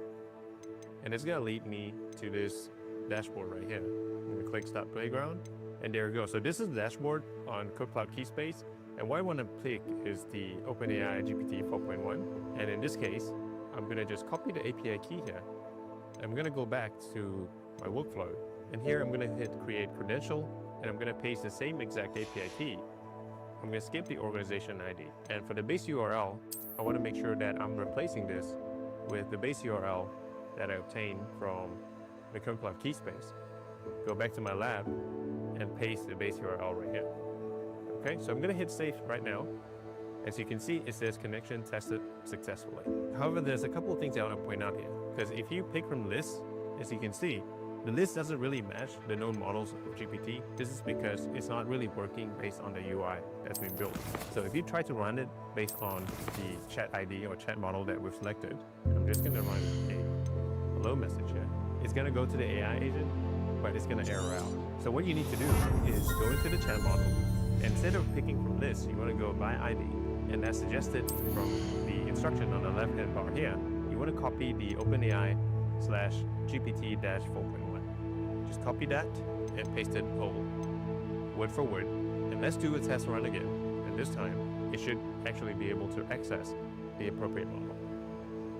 K: And it's going to lead me to this dashboard right here. I'm going to click Start Playground. And there we go. So this is the dashboard on CodeCloud Keyspace. And what I want to pick is the OpenAI GPT 4.1. And in this case, I'm going to just copy the API key here. I'm going to go back to my workflow. And here I'm going to hit Create Credential. And I'm going to paste the same exact API key. I'm going to skip the organization ID. And for the base URL, I want to make sure that I'm replacing this with the base URL that I obtained from the CodeCloud Keyspace. Go back to my lab and paste the base URL right here. Okay, so I'm going to hit Save right now. As you can see, it says connection tested successfully. However, there's a couple of things I want to point out here. Because if you pick from lists, as you can see, the list doesn't really match the known models of GPT. This is because it's not really working based on the UI that's been built. So if you try to run it based on the chat ID or chat model that we've selected, I'm just going to run a hello message here. It's going to go to the AI agent, but it's going to error out. So what you need to do is go into the chat model. And instead of picking from lists, you want to go by ID. And as suggested from the instruction on the left-hand bar here, you want to copy the OpenAI /GPT-4.1. Just copy that and paste it over, word for word. And let's do a test run again. And this time, it should actually be able to access the appropriate model.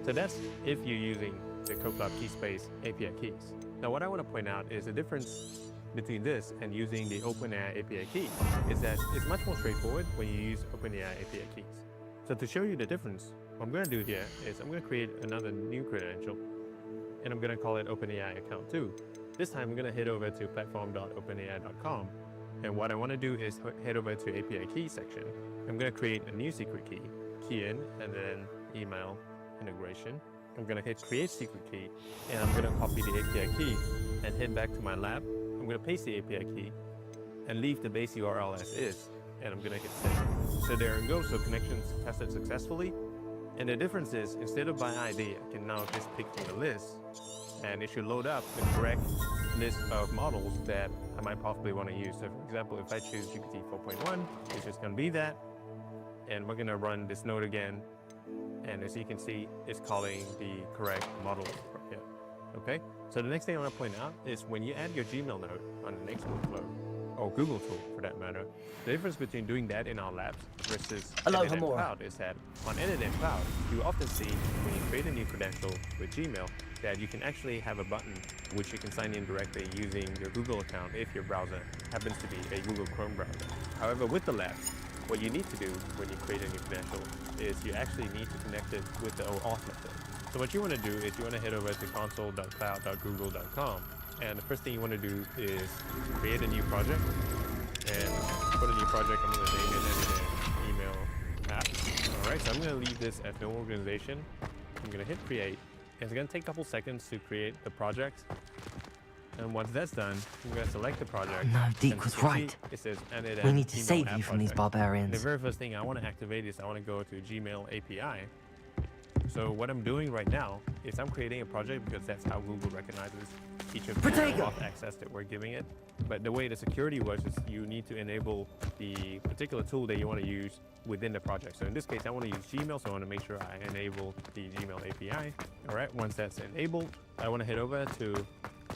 K: So that's if you're using the CodeCloud Keyspace API keys. Now what I want to point out is the difference between this and using the OpenAI API key is that it's much more straightforward when you use OpenAI API keys. So to show you the difference, what I'm going to do here is I'm going to create another new credential and I'm going to call it OpenAI account 2. This time I'm going to head over to platform.openai.com, and what I want to do is head over to API key section. I'm going to create a new secret key, key in, and then email integration. I'm going to hit create secret key, and I'm going to copy the API key and head back to my lab. I'm going to paste the API key and leave the base URL as is, and I'm going to hit save. So there we go. So connections tested successfully. And the difference is, instead of by ID, I can now just pick from the list, and it should load up the correct list of models that I might possibly want to use. So for example, if I choose GPT 4.1, it's just going to be that. And we're going to run this node again. And as you can see, it's calling the correct model right here. Okay? So the next thing I want to point out is when you add your Gmail node on the next workflow, or Google tool for that matter, the difference between doing that in our labs versus NetApp Cloud is that on NetApp Cloud, you often see when you create a new credential with Gmail that you can actually have a button which you can sign in directly using your Google account if your browser happens to be a Google Chrome browser. However, with the labs, what you need to do when you create a new credential is you actually need to connect it with the OAuth method. So what you want to do is you want to head over to console.cloud.google.com. And the first thing you want to do is create a new project. And for the new project, I'm going to name it email app. All right, so I'm going to leave this as no organization. I'm going to hit create. It's going to take a couple seconds to create the project. And once that's done, I'm going to select the project.
M: No, Deke was right.
K: It says
M: we need to save you from these barbarians.
K: The very first thing I want to activate is I want to go to Gmail API. So what I'm doing right now is I'm creating a project because that's how Google recognizes each of the auth access that we're giving it. But the way the security works is you need to enable the particular tool that you want to use within the project. So in this case, I want to use Gmail, so I want to make sure I enable the Gmail API. All right, once that's enabled, I want to head over to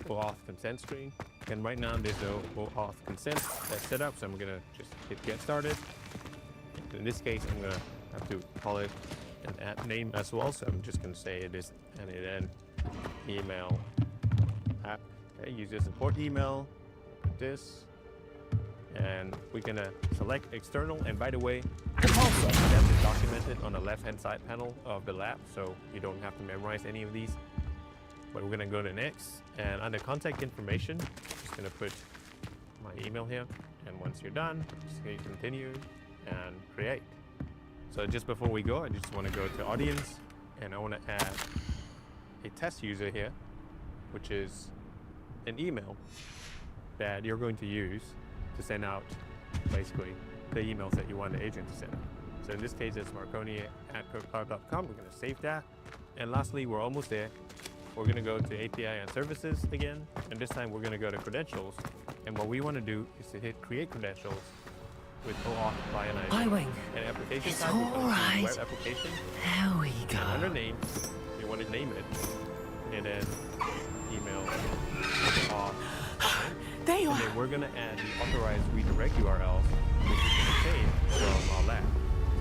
K: OAuth consent screen. And right now there's no OAuth consent that's set up, so I'm gonna just hit get started. In this case, I'm gonna have to call it an app name as well, so I'm just gonna say it is an email app. Okay, use your support email, this, and we're gonna select external. And by the way, that is documented on the left-hand side panel of the lab, so you don't have to memorize any of these. But we're gonna go to next, and under contact information, just gonna put my email here. And once you're done, just hit continue and create. So just before we go, I just want to go to audience, and I want to add a test user here, which is an email that you're going to use to send out basically the emails that you want the agent to send out. So in this case, it's marconi@codecloud.com. We're going to save that. And lastly, we're almost there. We're going to go to API and services again, and this time we're going to go to credentials. And what we want to do is to hit create credentials with OAuth by an ID. And application type, we want to choose web application.
M: There we go.
K: And under name, you want to name it, and then email OAuth.
N: There you
K: are. And then we're going to add the authorized redirect URLs, which is going to change from our lab.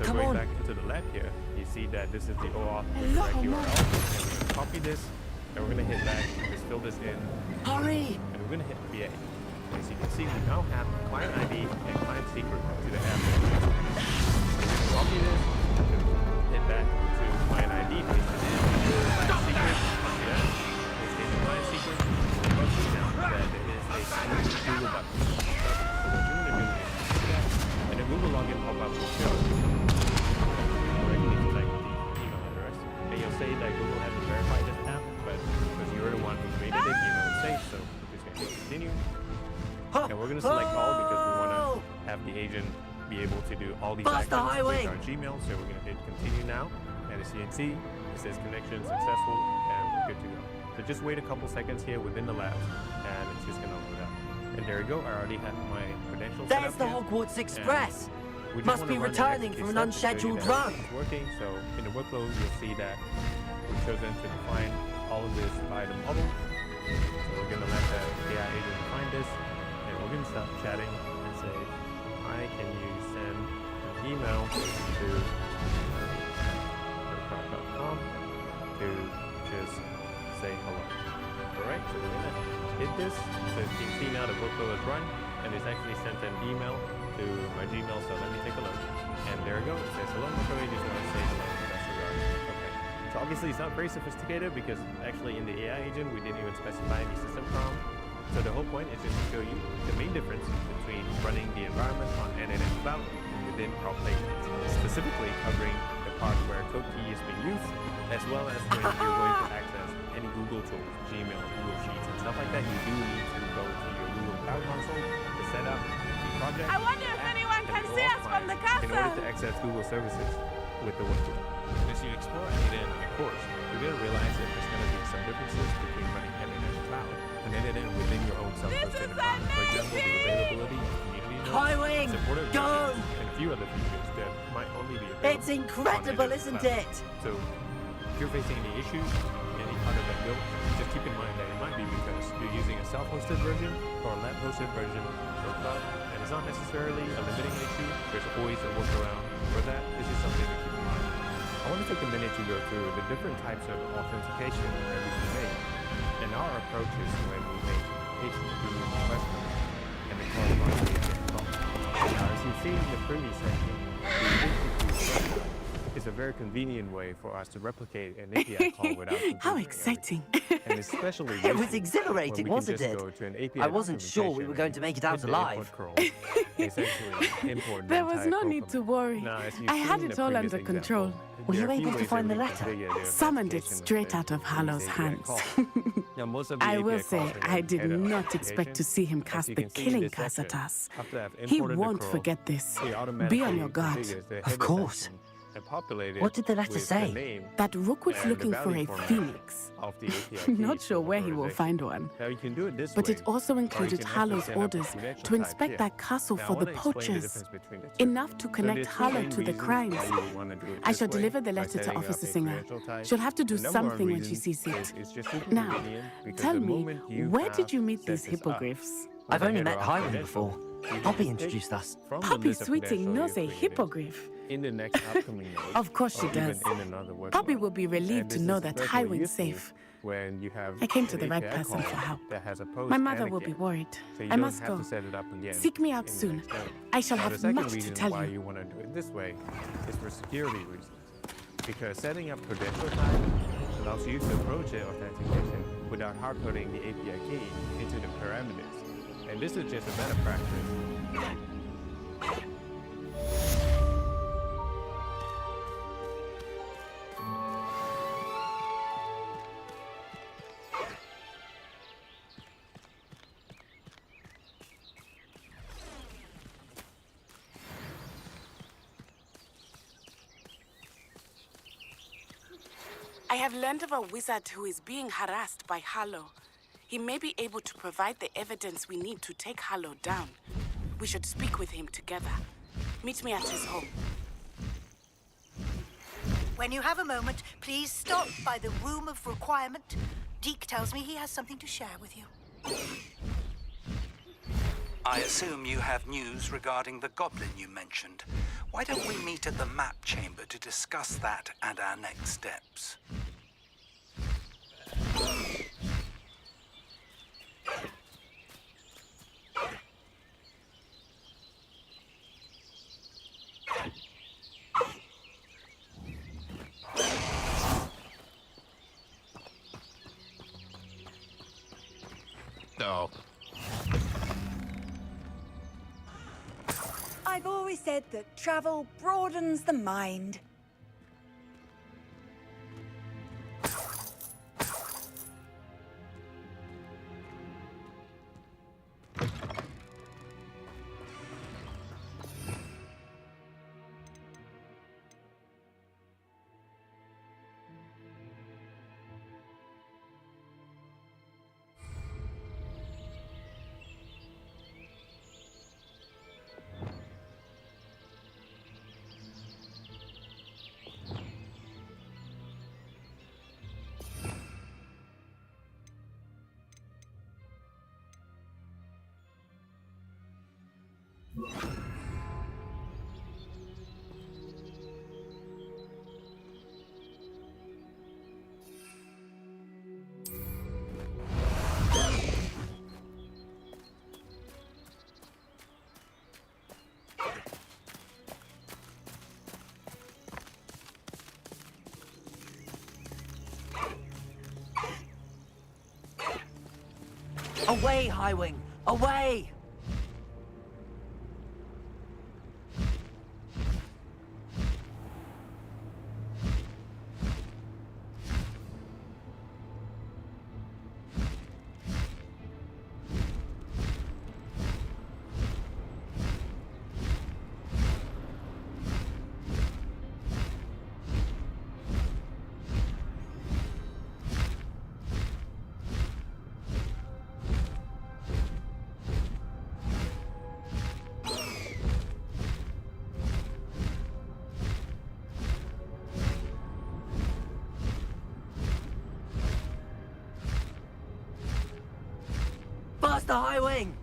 K: So going back into the lab here, you see that this is the OAuth redirect URL. And we're going to copy this, and we're going to hit back, just fill this in.
M: Hurry!
K: And we're going to hit VA. As you can see, we now have client ID and client secret to the app. Copy this, hit back to client ID, paste it in, client secret, copy that, paste in the client secret, and you see now that it is a Google button. So what you're going to do is hit that, and the Google login pop-up will show correctly select the email address. And you'll say that Google hasn't verified this app, but because you're the one who created it, you know it's safe, so we're just going to hit continue. And we're going to select all because we want to have the agent be able to do all these actions with our Gmail. So we're going to hit continue now. And as you can see, it says connection successful, and we're good to go. So just wait a couple seconds here within the lab, and it's just going to load up. And there we go. I already have my credentials set up
M: There's the
K: here.
M: Hogwarts Express. Must be returning from an unscheduled run.
K: It's working. So in the workload, you'll see that we've chosen to define all of this by the model. So we're going to let the AI agent define this. We're going to start chatting and say, hi, can you send an email to codecloud.com to just say hello. Alright, so we're going to hit this. So you can see now the workload is run, and it's actually sent an email to my Gmail, so let me take a look. And there we go, it says, hello, Marconi, just want to say hello, best regards. Okay. So obviously it's not very sophisticated because actually in the AI agent, we didn't even specify any system prompt. So the whole point is just to show you the main difference between running the environment on NNN Cloud and within our playgrounds, specifically covering the part where code key is being used, as well as when you're going to access any Google tools, Gmail, Google Sheets, and stuff like that. You do need to go to your Google Cloud Console to set up the project.
Q: I wonder if anyone can see us from the castle.
K: In order to access Google services with the workflow. As you explore NNN in the course, you're going to realize that there's going to be some differences between running NNN Cloud and NNN within your own self-hosted environment. For example, the availability of community nodes, supported
M: go!
K: And a few other features that might only be available.
M: It's incredible, isn't it?
K: So, if you're facing any issues, any part of that build, just keep in mind that it might be because you're using a self-hosted version or a lab-hosted version of Cloud, and it's not necessarily a limiting issue. There's always a workaround for that. This is something to keep in mind. I want to take a minute to go through the different types of authentication that we can make. And our approach is when we make HTTP requests and the corresponding call. Now, as you see in the previous section, the HTTP is a very convenient way for us to replicate an API call without
N: How exciting.
K: And especially
M: it was exhilarating, wasn't it? I wasn't sure we were going to make it out alive.
N: There was no need to worry. I had it all under control.
M: Were you able to find the letter?
N: Summoned it straight out of Hallow's hands. I will say, I did not expect to see him cast the killing curse at us. He won't forget this. Be on your guard.
M: Of course.
K: and populate it
M: What did the letter
K: with
M: say?
K: the name
N: That Rookwood's
K: and the
N: looking for
K: value
N: a
K: format
N: phoenix.
K: of the API
N: Not
K: keys
N: sure
K: for
N: where he will
K: authorization.
N: find one.
K: Now you can do it this
N: But
K: way,
N: it also
K: or you
N: included
K: can actually
N: Harlow's
K: set up a
N: orders
K: credential
N: to
K: type
N: inspect
K: here.
N: that castle
K: Now, I
N: for the
K: wanna explain the
N: poachers.
K: difference between the two.
N: Enough to
K: So
N: connect
K: there's two
N: Harlow
K: main
N: to the
K: reasons
N: crimes.
K: why you would wanna do it
N: I
K: this
N: shall
K: way,
N: deliver the
K: by
N: letter to
K: setting up
N: Officer
K: a
N: Singer.
K: credential type.
N: She'll have to do
K: The number one
N: something when she
K: reason
N: sees it.
K: is just super
N: Now,
K: convenient, because
N: tell
K: the
N: me,
K: moment you
N: where
K: have
N: did you meet
K: set
N: these
K: this up
N: hippogriffs?
M: I've
K: with a
M: only met
K: header of
M: Highwing
K: credential,
M: before.
K: you can
M: Poppy
K: just pick
M: introduced us.
K: from the
N: Poppy
K: list of
N: Sweeting
K: credentials
N: knows a
K: you've created
N: hippogriff.
K: in the next upcoming node,
N: Of course she
K: or even
N: does.
K: in another workflow.
N: Poppy will be
K: And
N: relieved to
K: this
N: know
K: is
N: that
K: especially
N: Highwing's
K: useful
N: safe.
K: when you have
N: I came to
K: an
N: the right
K: API
N: person for
K: call
N: help.
K: that has a post
N: My mother
K: and a
N: will be
K: get.
N: worried.
K: So you
N: I
K: don't
N: must
K: have
N: go.
K: to set it up again
N: Seek me out
K: in the
N: soon.
K: next node.
N: I shall
K: Now,
N: have
K: the second
N: much to
K: reason
N: tell
K: why
N: you.
K: you want to do it this way is for security reasons. Because setting up credential type allows you to approach the authentication without hard-coding the API key into the parameters. And this is just a better practice.
N: I have learned of a wizard who is being harassed by Harlow. He may be able to provide the evidence we need to take Harlow down. We should speak with him together. Meet me at his home.
R: When you have a moment, please stop by the Room of Requirement. Deke tells me he has something to share with you.
S: I assume you have news regarding the goblin you mentioned. Why don't we meet at the map chamber to discuss that and our next steps?
J: No.
R: I've always said that travel broadens the mind.
M: Away, Highwing! Away! Faster, Highwing!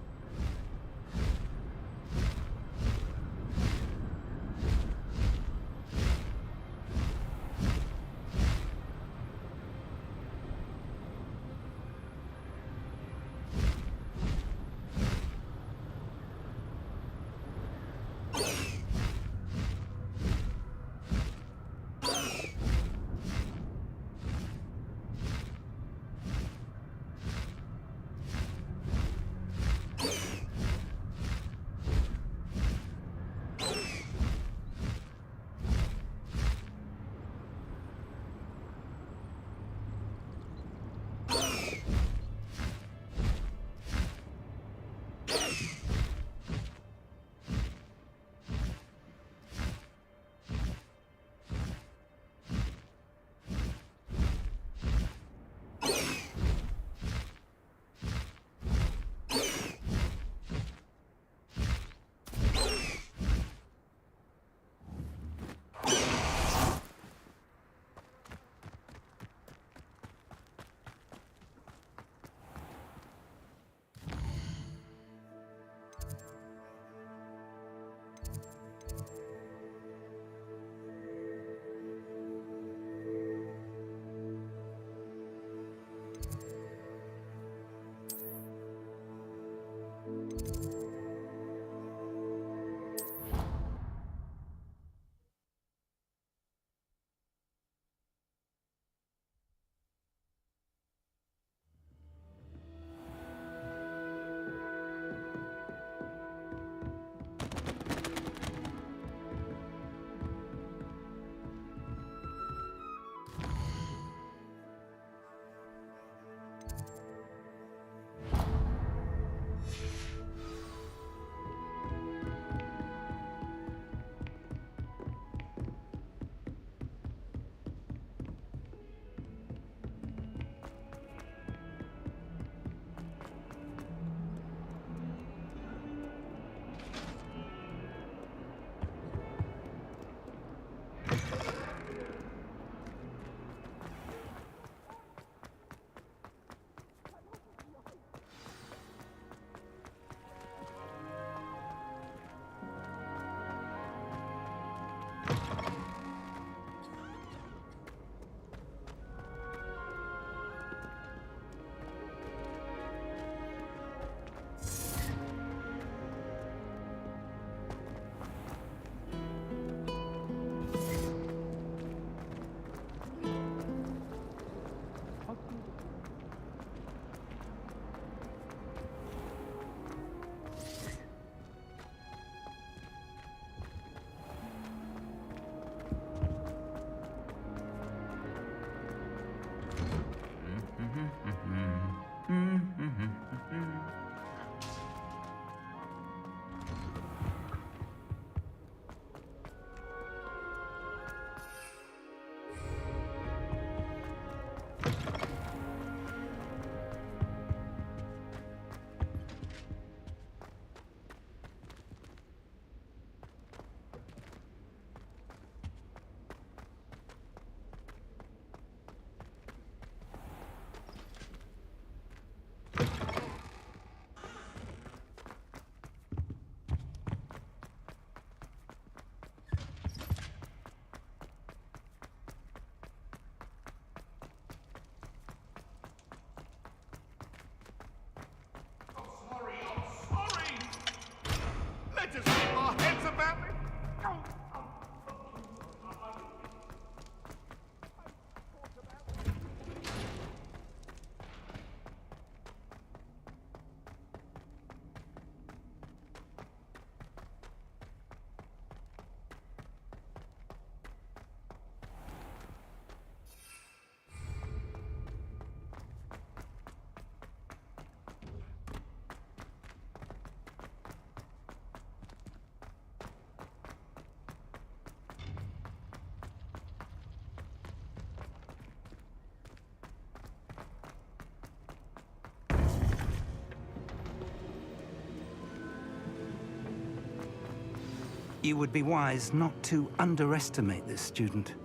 S: You would be wise not to underestimate this student.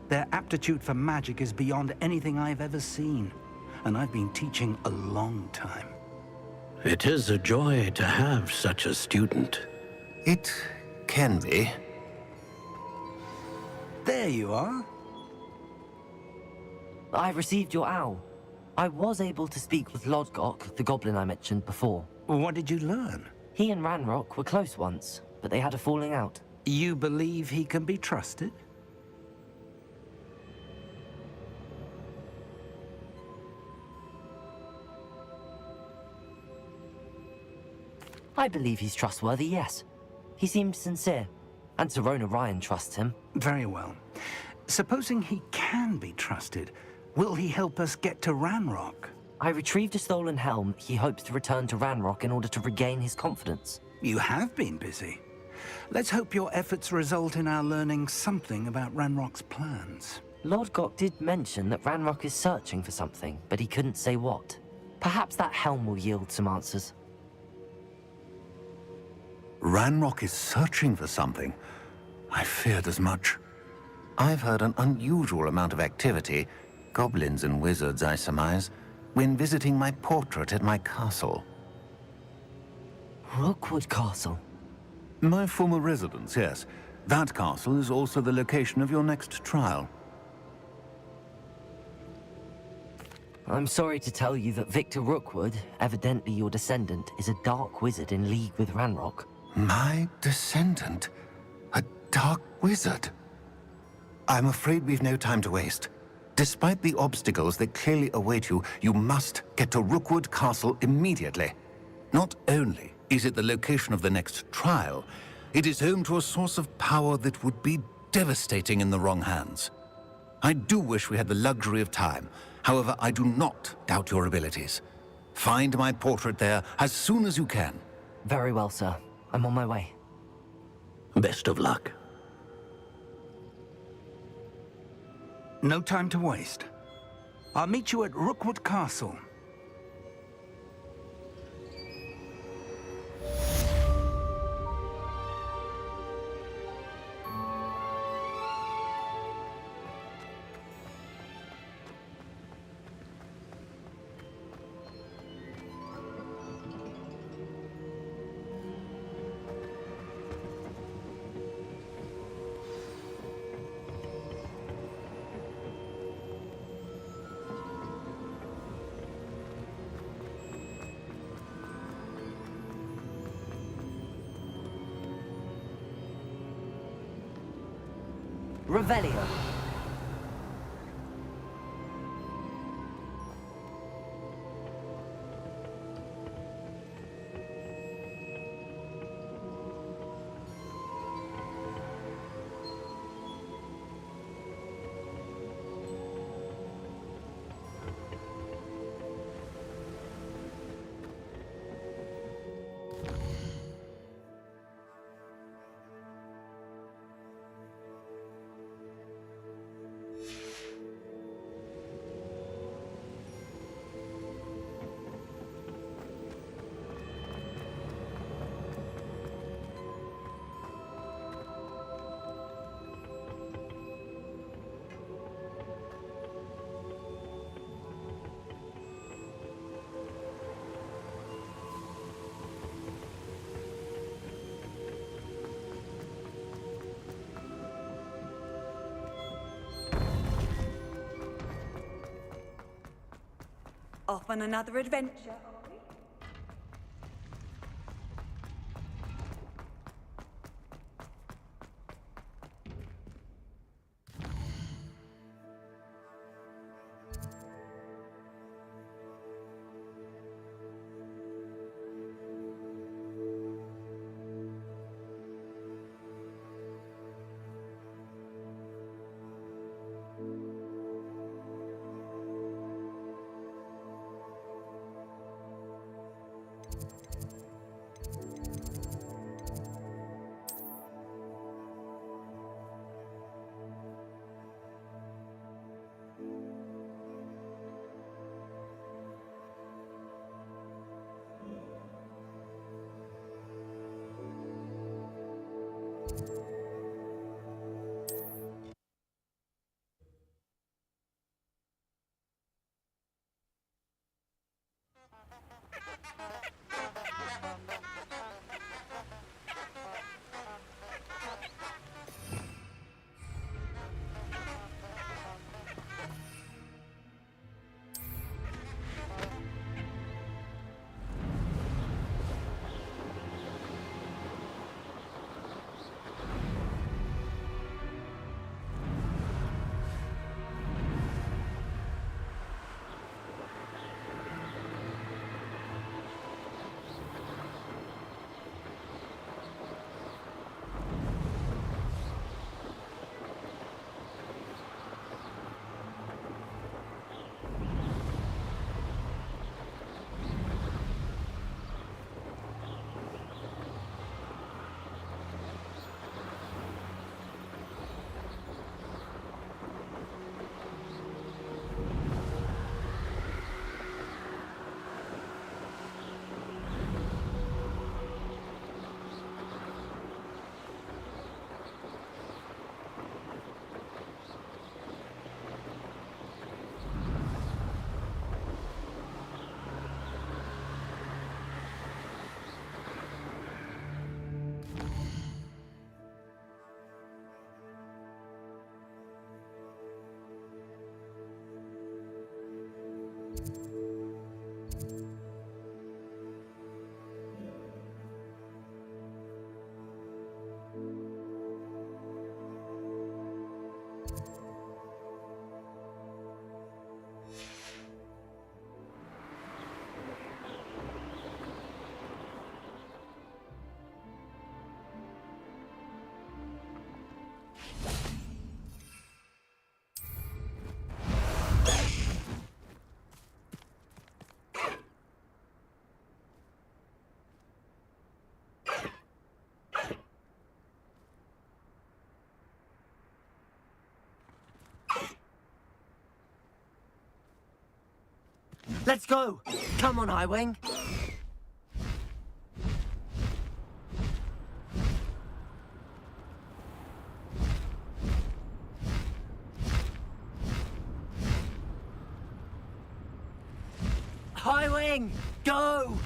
S: Their aptitude for magic is beyond anything I've ever seen, and I've been teaching a long time.
P: It is a joy to have such a student.
S: It can be. There you are.
M: I received your owl. I was able to speak with Lodgok, the goblin I mentioned before.
S: What did you learn?
M: He and Ranrock were close once, but they had a falling out.
S: You believe he can be trusted?
M: I believe he's trustworthy, yes. He seemed sincere, and Serona Ryan trusts him.
S: Very well. Supposing he can be trusted, will he help us get to Ranrock?
M: I retrieved a stolen helm he hopes to return to Ranrock in order to regain his confidence.
S: You have been busy. Let's hope your efforts result in our learning something about Ranrock's plans.
M: Lodgok did mention that Ranrock is searching for something, but he couldn't say what. Perhaps that helm will yield some answers.
T: Ranrock is searching for something. I feared as much. I've heard an unusual amount of activity, goblins and wizards, I surmise, when visiting my portrait at my castle.
M: Rookwood Castle?
T: My former residence, yes. That castle is also the location of your next trial.
M: I'm sorry to tell you that Victor Rookwood, evidently your descendant, is a dark wizard in league with Ranrock.
T: My descendant? A dark wizard? I'm afraid we've no time to waste. Despite the obstacles that clearly await you, you must get to Rookwood Castle immediately. Not only is it the location of the next trial, it is home to a source of power that would be devastating in the wrong hands. I do wish we had the luxury of time. However, I do not doubt your abilities. Find my portrait there as soon as you can.
M: Very well, sir. I'm on my way.
P: Best of luck.
S: No time to waste. I'll meet you at Rookwood Castle.
M: Revelio.
U: Off on another adventure.
M: Let's go! Come on, Highwing! Highwing! Go!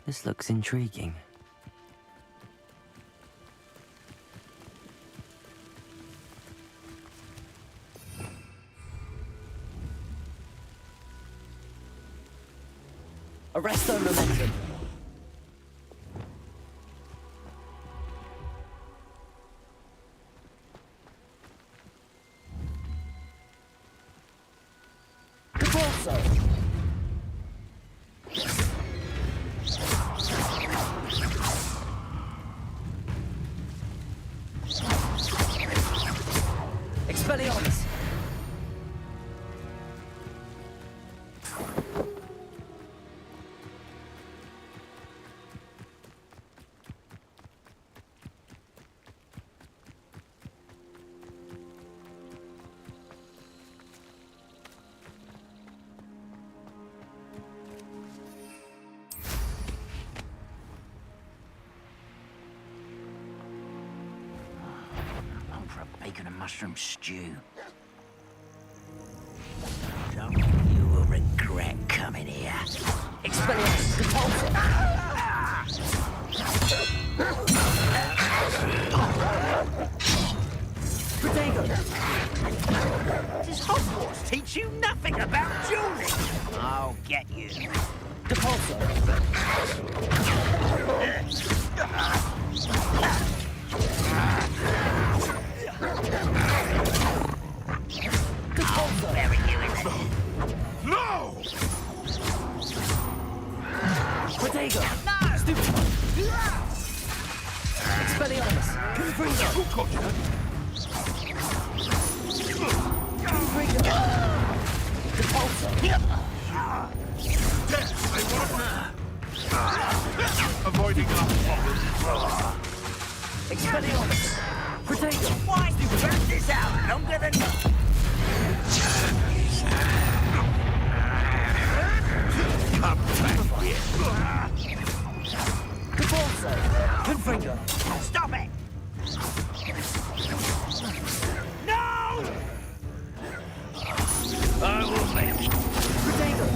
M: This looks intriguing. Arresto momentum. Corso. Expelliarmus.
P: Bacon and mushroom stew. You will regret coming here.
M: Expelliarmus. Repulsor. Protego.
P: Does Hogwarts teach you nothing about dueling? I'll get you.
M: Repulsor.
P: I'll bury you in there.
J: No!
M: Protego.
P: No!
M: Stupid. Expelliarmus. Confringo. Confringo. Repulsor.
J: Avoiding our problems.
M: Expelliarmus. Protego.
P: Why do you burn this out longer than...
J: Come back here.
M: Repulsor. Confringo.
P: Stop it! No! I will make it.
M: Protego.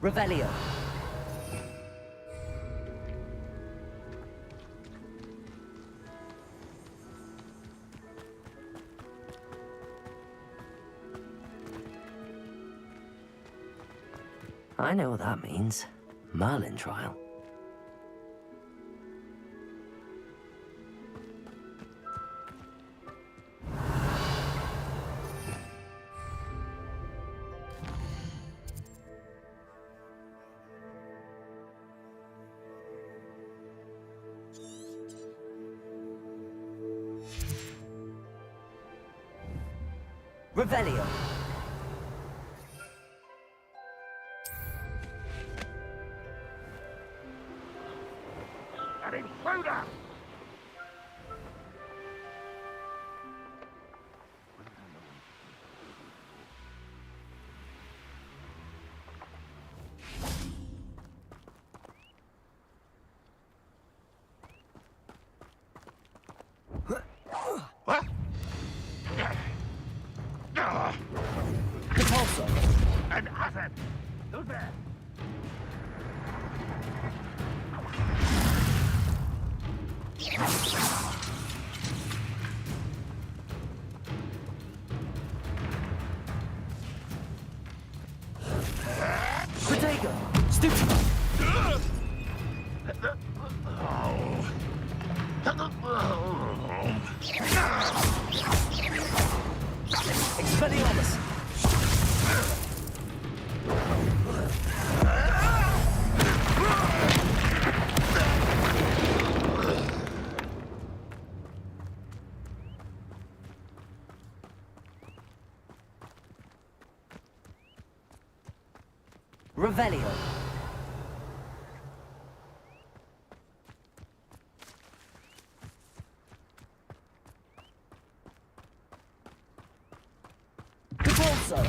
M: Revelio. I know what that means. Merlin trial. Revelio.
J: An intruder! What?
M: Repulsor.
J: An asset! Who's there?
M: Protego. Stupid. Expelliarmus. Revelio. Repulsor.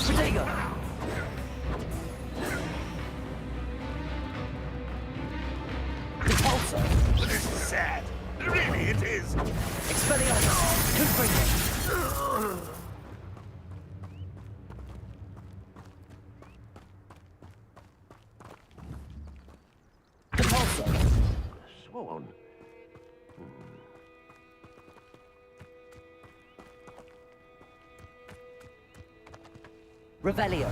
M: Protego. Repulsor.
J: This is sad. Really, it is.
M: Expelliarmus. Confringo. Repulsor.
J: Sworn.
M: Revelio.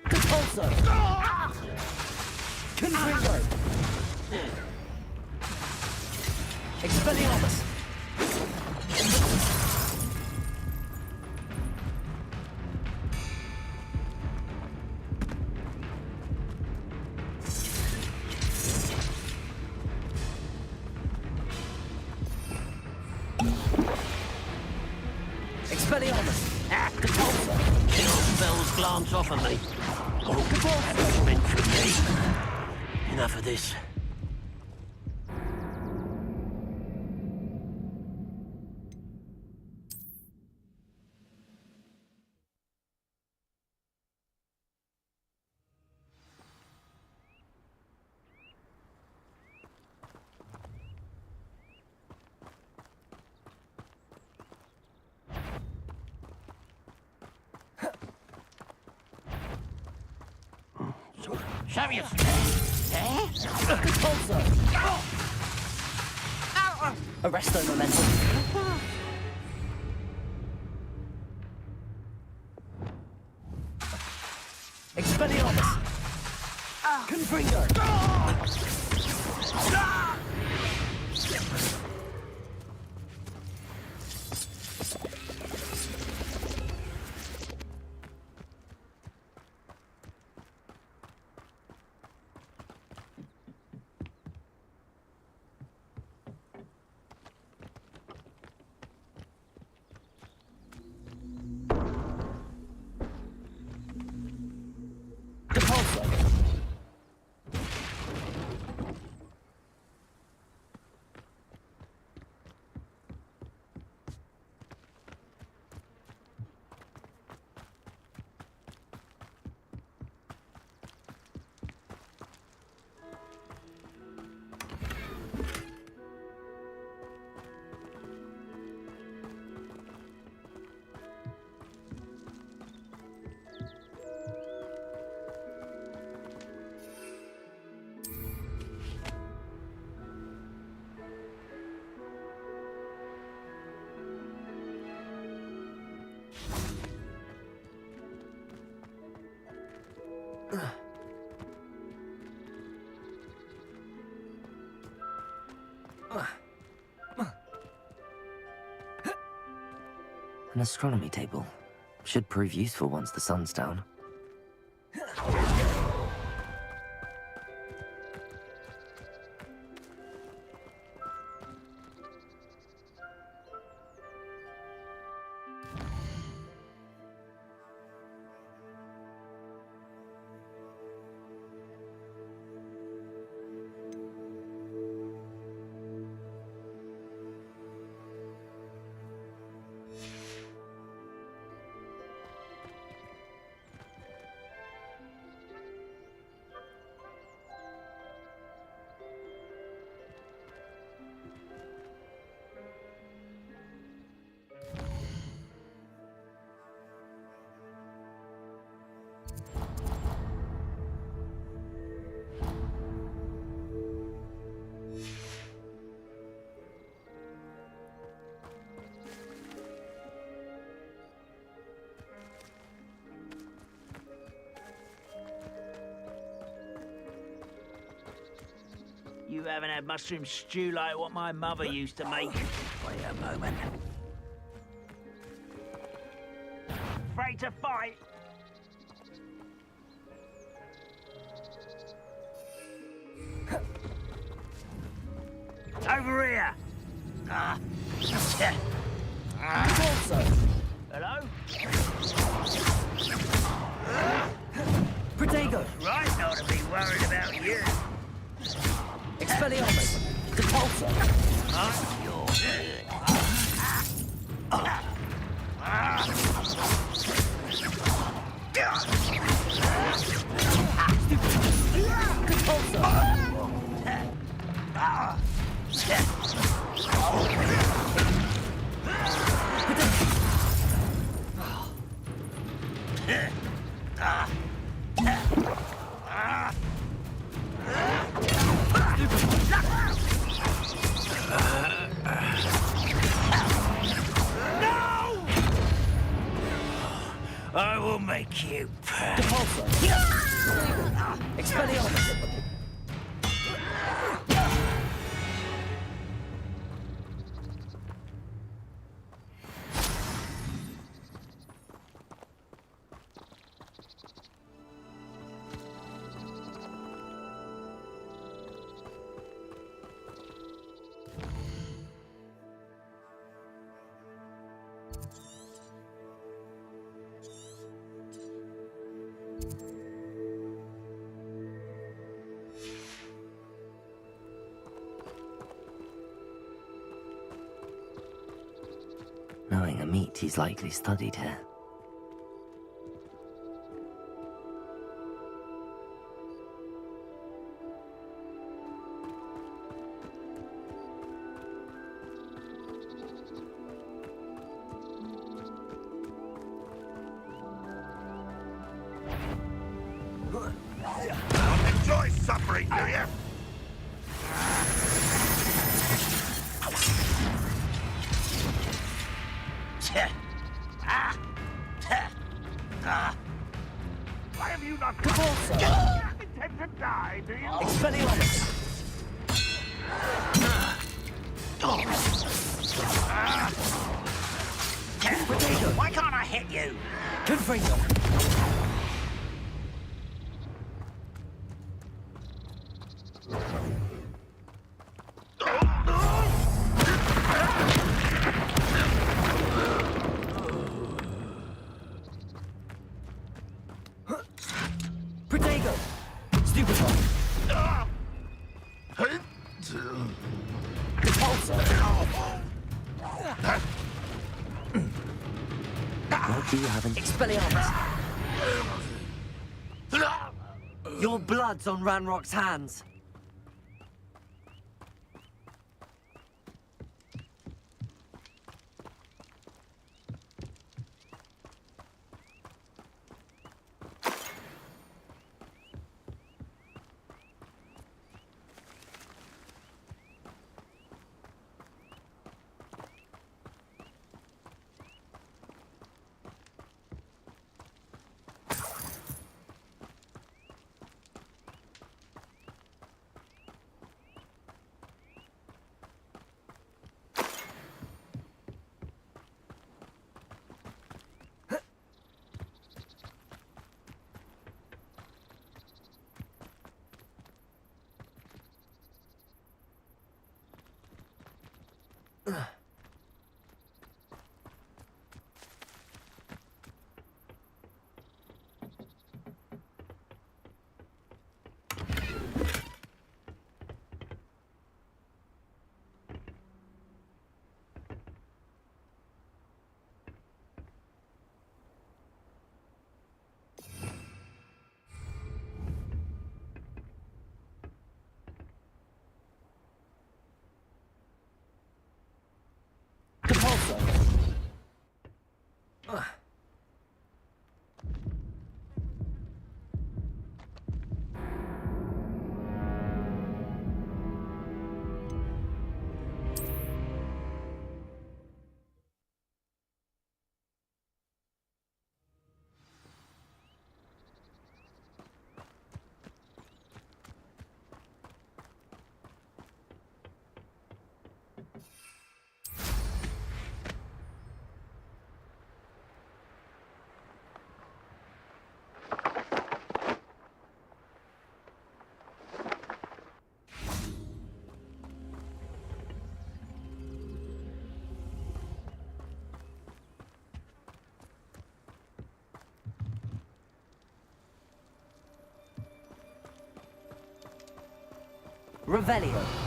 M: Repulsor. Confringo. Expelliarmus. Expelliarmus. Repulsor.
P: Kill spells glance off of me. Oh, that's meant for me. Enough of this. Show me your
M: Arresto momentum. Expelliarmus. Confringo. An astronomy table. Should prove useful once the sun's down.
P: You haven't had mushroom stew like what my mother used to make. Wait a moment. Afraid to fight? Over here! Hello?
M: Protego!
P: Right not to be worried about you.
M: Expelliarmus! Repulsor!
P: I will make you pay.
M: Expelliarmus! Knowing a meat, he's likely studied here.
J: Enjoy suffering, do you? Why have you not intend to die, do you?
M: Expelliarmus!
P: Why can't I hit you?
M: Confringo! Protego! Stupefy! Repulsor! What do you have in Expelliarmus? Your blood's on Ranrock's hands. Revelio.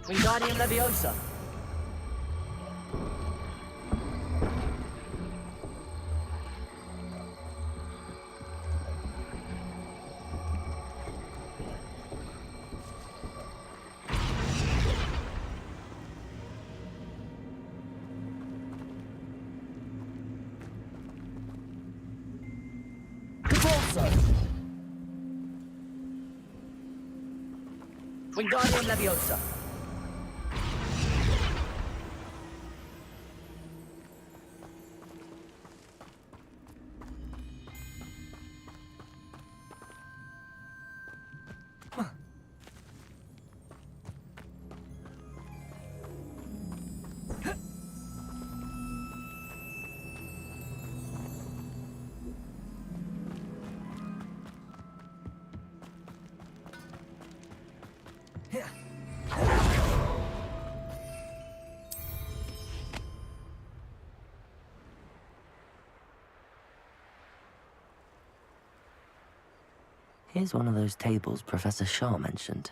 M: Wingardium Leviosa. Wingardium Leviosa. Here's one of those tables Professor Shaw mentioned.